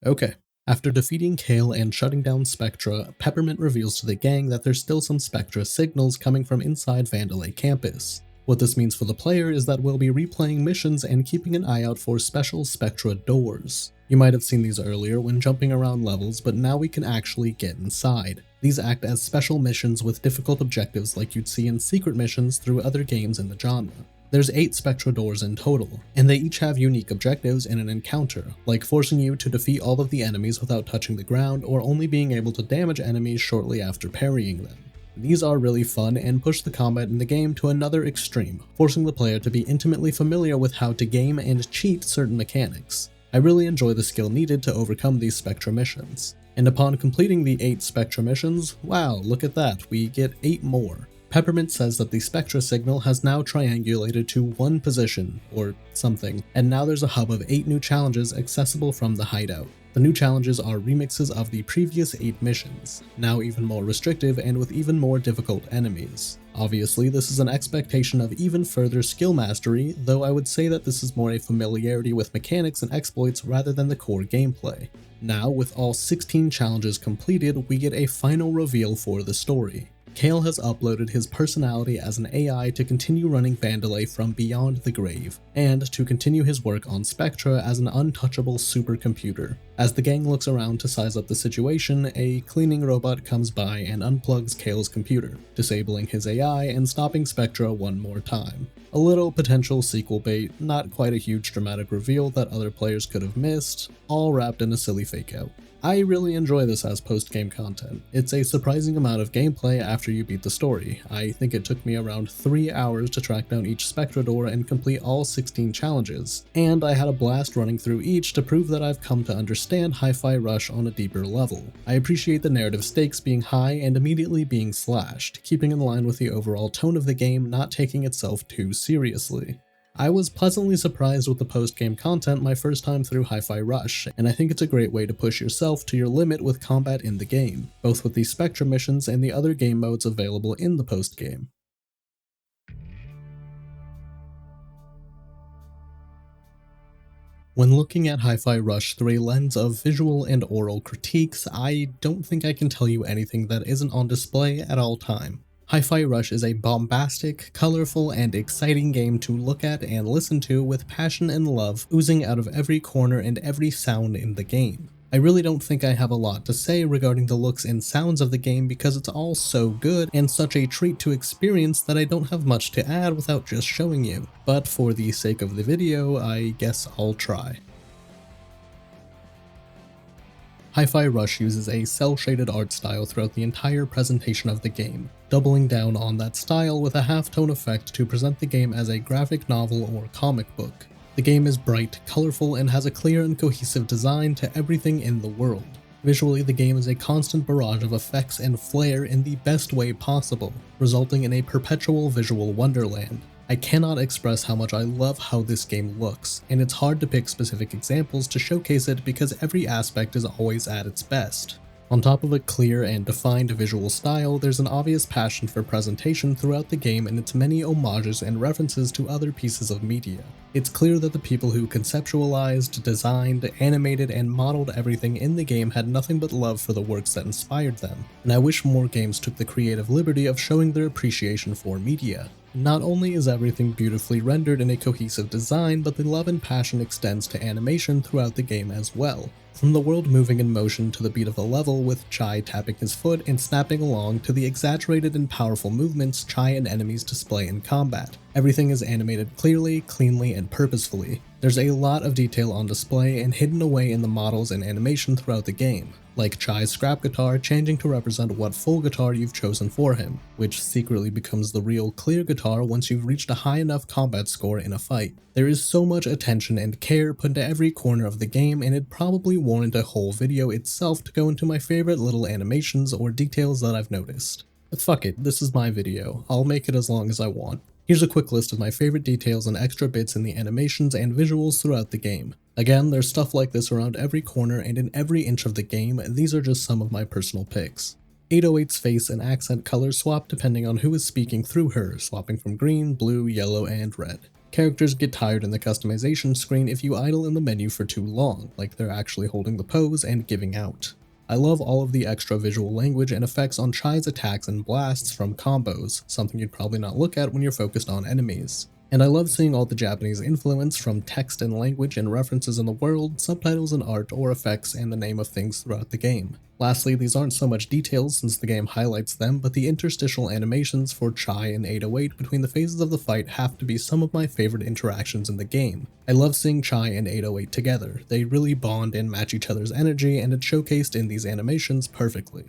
Okay. After defeating Kale and shutting down Spectra, Peppermint reveals to the gang that there's still some Spectra signals coming from inside Vandalay campus. What this means for the player is that we'll be replaying missions and keeping an eye out for special Spectra doors. You might have seen these earlier when jumping around levels, but now we can actually get inside. These act as special missions with difficult objectives like you'd see in secret missions through other games in the genre. There's 8 Spectra doors in total, and they each have unique objectives in an encounter, like forcing you to defeat all of the enemies without touching the ground or only being able to damage enemies shortly after parrying them. These are really fun and push the combat in the game to another extreme, forcing the player to be intimately familiar with how to game and cheat certain mechanics. I really enjoy the skill needed to overcome these Spectra missions. And upon completing the 8 Spectra missions, wow, look at that, we get 8 more. Peppermint says that the Spectra signal has now triangulated to one position, or something, and now there's a hub of 8 new challenges accessible from the hideout. The new challenges are remixes of the previous 8 missions, now even more restrictive and with even more difficult enemies. Obviously, this is an expectation of even further skill mastery, though I would say that this is more a familiarity with mechanics and exploits rather than the core gameplay. Now, with all 16 challenges completed, we get a final reveal for the story. Kale has uploaded his personality as an AI to continue running Vandalay from beyond the grave, and to continue his work on Spectra as an untouchable supercomputer. As the gang looks around to size up the situation, a cleaning robot comes by and unplugs Kale's computer, disabling his AI and stopping Spectra one more time. A little potential sequel bait, not quite a huge dramatic reveal that other players could have missed, all wrapped in a silly fake out. I really enjoy this as post-game content. It's a surprising amount of gameplay after you beat the story. I think it took me around 3 hours to track down each Spectra door and complete all 16 challenges, and I had a blast running through each to prove that I've come to understand Hi-Fi Rush on a deeper level. I appreciate the narrative stakes being high and immediately being slashed, keeping in line with the overall tone of the game, not taking itself too seriously. I was pleasantly surprised with the post-game content my first time through Hi-Fi Rush, and I think it's a great way to push yourself to your limit with combat in the game, both with the Spectra missions and the other game modes available in the post-game. When looking at Hi-Fi Rush through a lens of visual and oral critiques, I don't think I can tell you anything that isn't on display at all time. Hi-Fi Rush is a bombastic, colorful, and exciting game to look at and listen to with passion and love oozing out of every corner and every sound in the game. I really don't think I have a lot to say regarding the looks and sounds of the game because it's all so good and such a treat to experience that I don't have much to add without just showing you. But for the sake of the video, I guess I'll try. Hi-Fi Rush uses a cel-shaded art style throughout the entire presentation of the game, doubling down on that style with a halftone effect to present the game as a graphic novel or comic book. The game is bright, colorful, and has a clear and cohesive design to everything in the world. Visually, the game is a constant barrage of effects and flair in the best way possible, resulting in a perpetual visual wonderland. I cannot express how much I love how this game looks, and it's hard to pick specific examples to showcase it because every aspect is always at its best. On top of a clear and defined visual style, there's an obvious passion for presentation throughout the game and its many homages and references to other pieces of media. It's clear that the people who conceptualized, designed, animated, and modeled everything in the game had nothing but love for the works that inspired them, and I wish more games took the creative liberty of showing their appreciation for media. Not only is everything beautifully rendered in a cohesive design, but the love and passion extends to animation throughout the game as well. From the world moving in motion to the beat of the level with Chai tapping his foot and snapping along to the exaggerated and powerful movements Chai and enemies display in combat. Everything is animated clearly, cleanly, and purposefully. There's a lot of detail on display and hidden away in the models and animation throughout the game, like Chai's scrap guitar changing to represent what full guitar you've chosen for him, which secretly becomes the real clear guitar once you've reached a high enough combat score in a fight. There is so much attention and care put into every corner of the game, and it'd probably warrant a whole video itself to go into my favorite little animations or details that I've noticed. But fuck it, this is my video. I'll make it as long as I want. Here's a quick list of my favorite details and extra bits in the animations and visuals throughout the game. Again, there's stuff like this around every corner and in every inch of the game, and these are just some of my personal picks. 808's face and accent colors swap depending on who is speaking through her, swapping from green, blue, yellow, and red. Characters get tired in the customization screen if you idle in the menu for too long, like they're actually holding the pose and giving out. I love all of the extra visual language and effects on Chai's attacks and blasts from combos, something you'd probably not look at when you're focused on enemies. And I love seeing all the Japanese influence from text and language and references in the world, subtitles and art or effects and the name of things throughout the game. Lastly, these aren't so much details since the game highlights them, but the interstitial animations for Chai and 808 between the phases of the fight have to be some of my favorite interactions in the game. I love seeing Chai and 808 together. They really bond and match each other's energy, and it's showcased in these animations perfectly.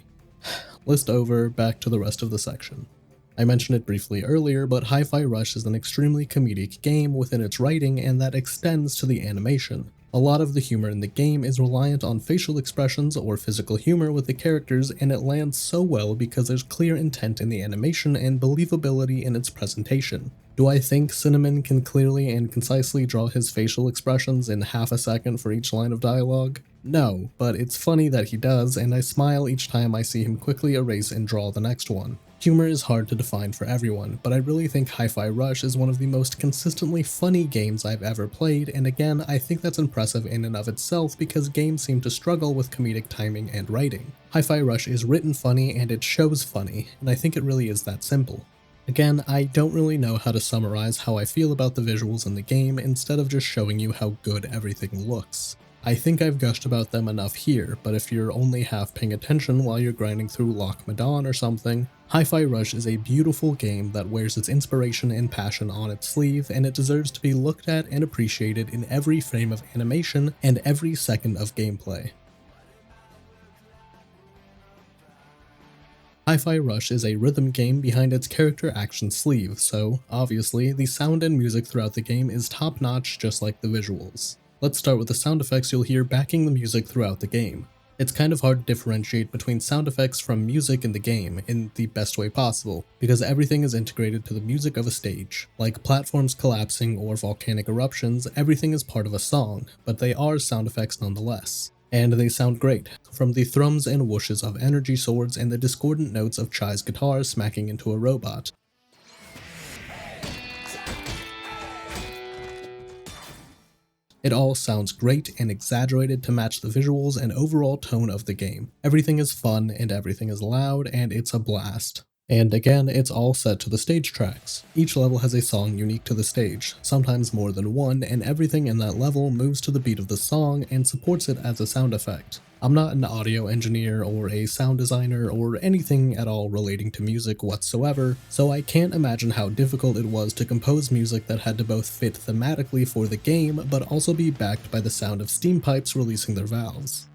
List over, back to the rest of the section. I mentioned it briefly earlier, but Hi-Fi Rush is an extremely comedic game within its writing, and that extends to the animation. A lot of the humor in the game is reliant on facial expressions or physical humor with the characters, and it lands so well because there's clear intent in the animation and believability in its presentation. Do I think Cinnamon can clearly and concisely draw his facial expressions in half a second for each line of dialogue? No, but it's funny that he does, and I smile each time I see him quickly erase and draw the next one. Humor is hard to define for everyone, but I really think Hi-Fi Rush is one of the most consistently funny games I've ever played, and again, I think that's impressive in and of itself because games seem to struggle with comedic timing and writing. Hi-Fi Rush is written funny and it shows funny, and I think it really is that simple. Again, I don't really know how to summarize how I feel about the visuals in the game instead of just showing you how good everything looks. I think I've gushed about them enough here, but if you're only half paying attention while you're grinding through Loch Madon or something, Hi-Fi Rush is a beautiful game that wears its inspiration and passion on its sleeve, and it deserves to be looked at and appreciated in every frame of animation and every second of gameplay. Hi-Fi Rush is a rhythm game behind its character action sleeve, so obviously the sound and music throughout the game is top-notch just like the visuals. Let's start with the sound effects you'll hear backing the music throughout the game. It's kind of hard to differentiate between sound effects from music in the game in the best way possible, because everything is integrated to the music of a stage. Like platforms collapsing or volcanic eruptions, everything is part of a song, but they are sound effects nonetheless. And they sound great, from the thrums and whooshes of energy swords and the discordant notes of Chai's guitar smacking into a robot. It all sounds great and exaggerated to match the visuals and overall tone of the game. Everything is fun and everything is loud and it's a blast. And again, it's all set to the stage tracks. Each level has a song unique to the stage, sometimes more than one, and everything in that level moves to the beat of the song and supports it as a sound effect. I'm not an audio engineer or a sound designer or anything at all relating to music whatsoever, so I can't imagine how difficult it was to compose music that had to both fit thematically for the game, but also be backed by the sound of steam pipes releasing their valves.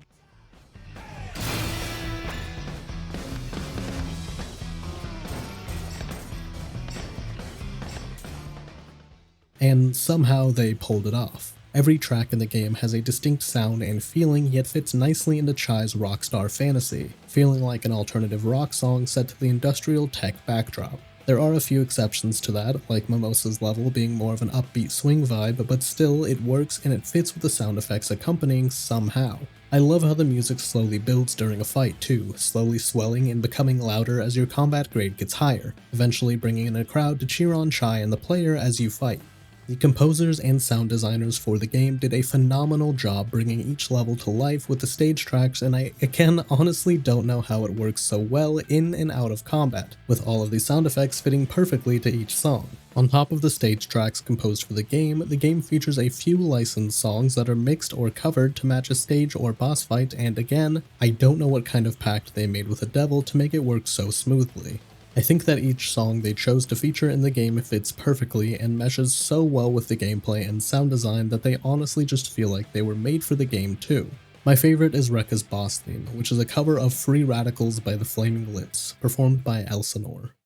And somehow they pulled it off. Every track in the game has a distinct sound and feeling, yet fits nicely into Chai's rockstar fantasy, feeling like an alternative rock song set to the industrial tech backdrop. There are a few exceptions to that, like Mimosa's level being more of an upbeat swing vibe, but still it works and it fits with the sound effects accompanying somehow. I love how the music slowly builds during a fight too, slowly swelling and becoming louder as your combat grade gets higher, eventually bringing in a crowd to cheer on Chai and the player as you fight. The composers and sound designers for the game did a phenomenal job bringing each level to life with the stage tracks, and I again honestly don't know how it works so well in and out of combat, with all of the sound effects fitting perfectly to each song. On top of the stage tracks composed for the game features a few licensed songs that are mixed or covered to match a stage or boss fight, and again, I don't know what kind of pact they made with the devil to make it work so smoothly. I think that each song they chose to feature in the game fits perfectly and meshes so well with the gameplay and sound design that they honestly just feel like they were made for the game too. My favorite is Rekka's boss theme, which is a cover of Free Radicals by the Flaming Lips, performed by Elsinore.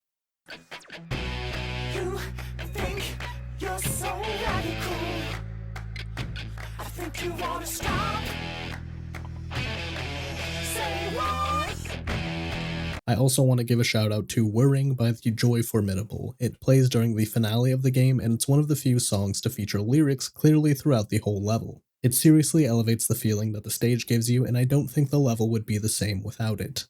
You think you're so radical. I think you wanna stop. Say what? I also want to give a shout out to Whirring by the Joy Formidable. It plays during the finale of the game, and it's one of the few songs to feature lyrics clearly throughout the whole level. It seriously elevates the feeling that the stage gives you, and I don't think the level would be the same without it.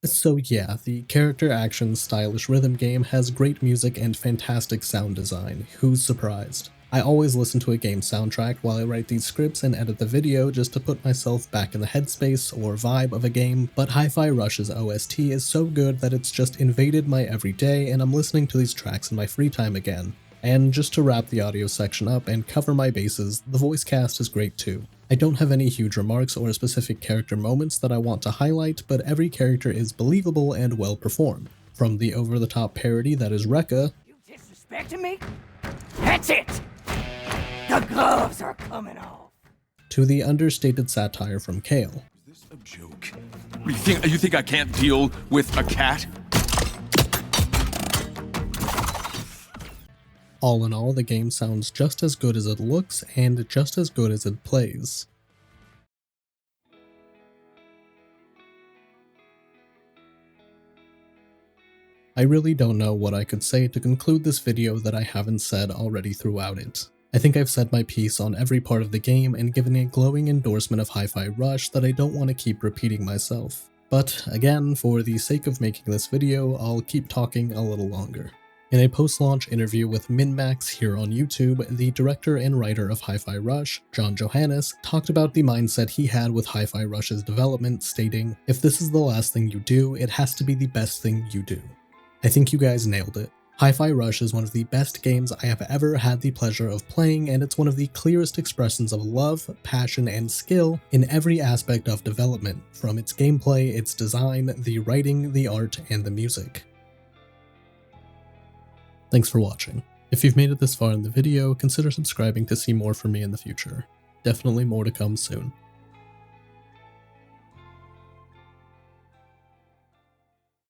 So yeah, the character action stylish rhythm game has great music and fantastic sound design. Who's surprised? I always listen to a game soundtrack while I write these scripts and edit the video just to put myself back in the headspace or vibe of a game, but Hi-Fi Rush's OST is so good that it's just invaded my everyday and I'm listening to these tracks in my free time again. And just to wrap the audio section up and cover my bases, the voice cast is great too. I don't have any huge remarks or specific character moments that I want to highlight, but every character is believable and well performed. From the over-the-top parody that is Rekka, You disrespecting me? That's it! The gloves are coming off. to the understated satire from Kale. Is this a joke? You think I can't deal with a cat? All in all, the game sounds just as good as it looks and just as good as it plays. I really don't know what I could say to conclude this video that I haven't said already throughout it. I think I've said my piece on every part of the game and given a glowing endorsement of Hi-Fi Rush that I don't want to keep repeating myself. But again, for the sake of making this video, I'll keep talking a little longer. In a post-launch interview with MinMax here on YouTube, the director and writer of Hi-Fi Rush, John Johannes, talked about the mindset he had with Hi-Fi Rush's development, stating, "If this is the last thing you do, it has to be the best thing you do." I think you guys nailed it. Hi-Fi Rush is one of the best games I have ever had the pleasure of playing, and it's one of the clearest expressions of love, passion, and skill in every aspect of development, from its gameplay, its design, the writing, the art, and the music. Thanks for watching. If you've made it this far in the video, consider subscribing to see more from me in the future. Definitely more to come soon.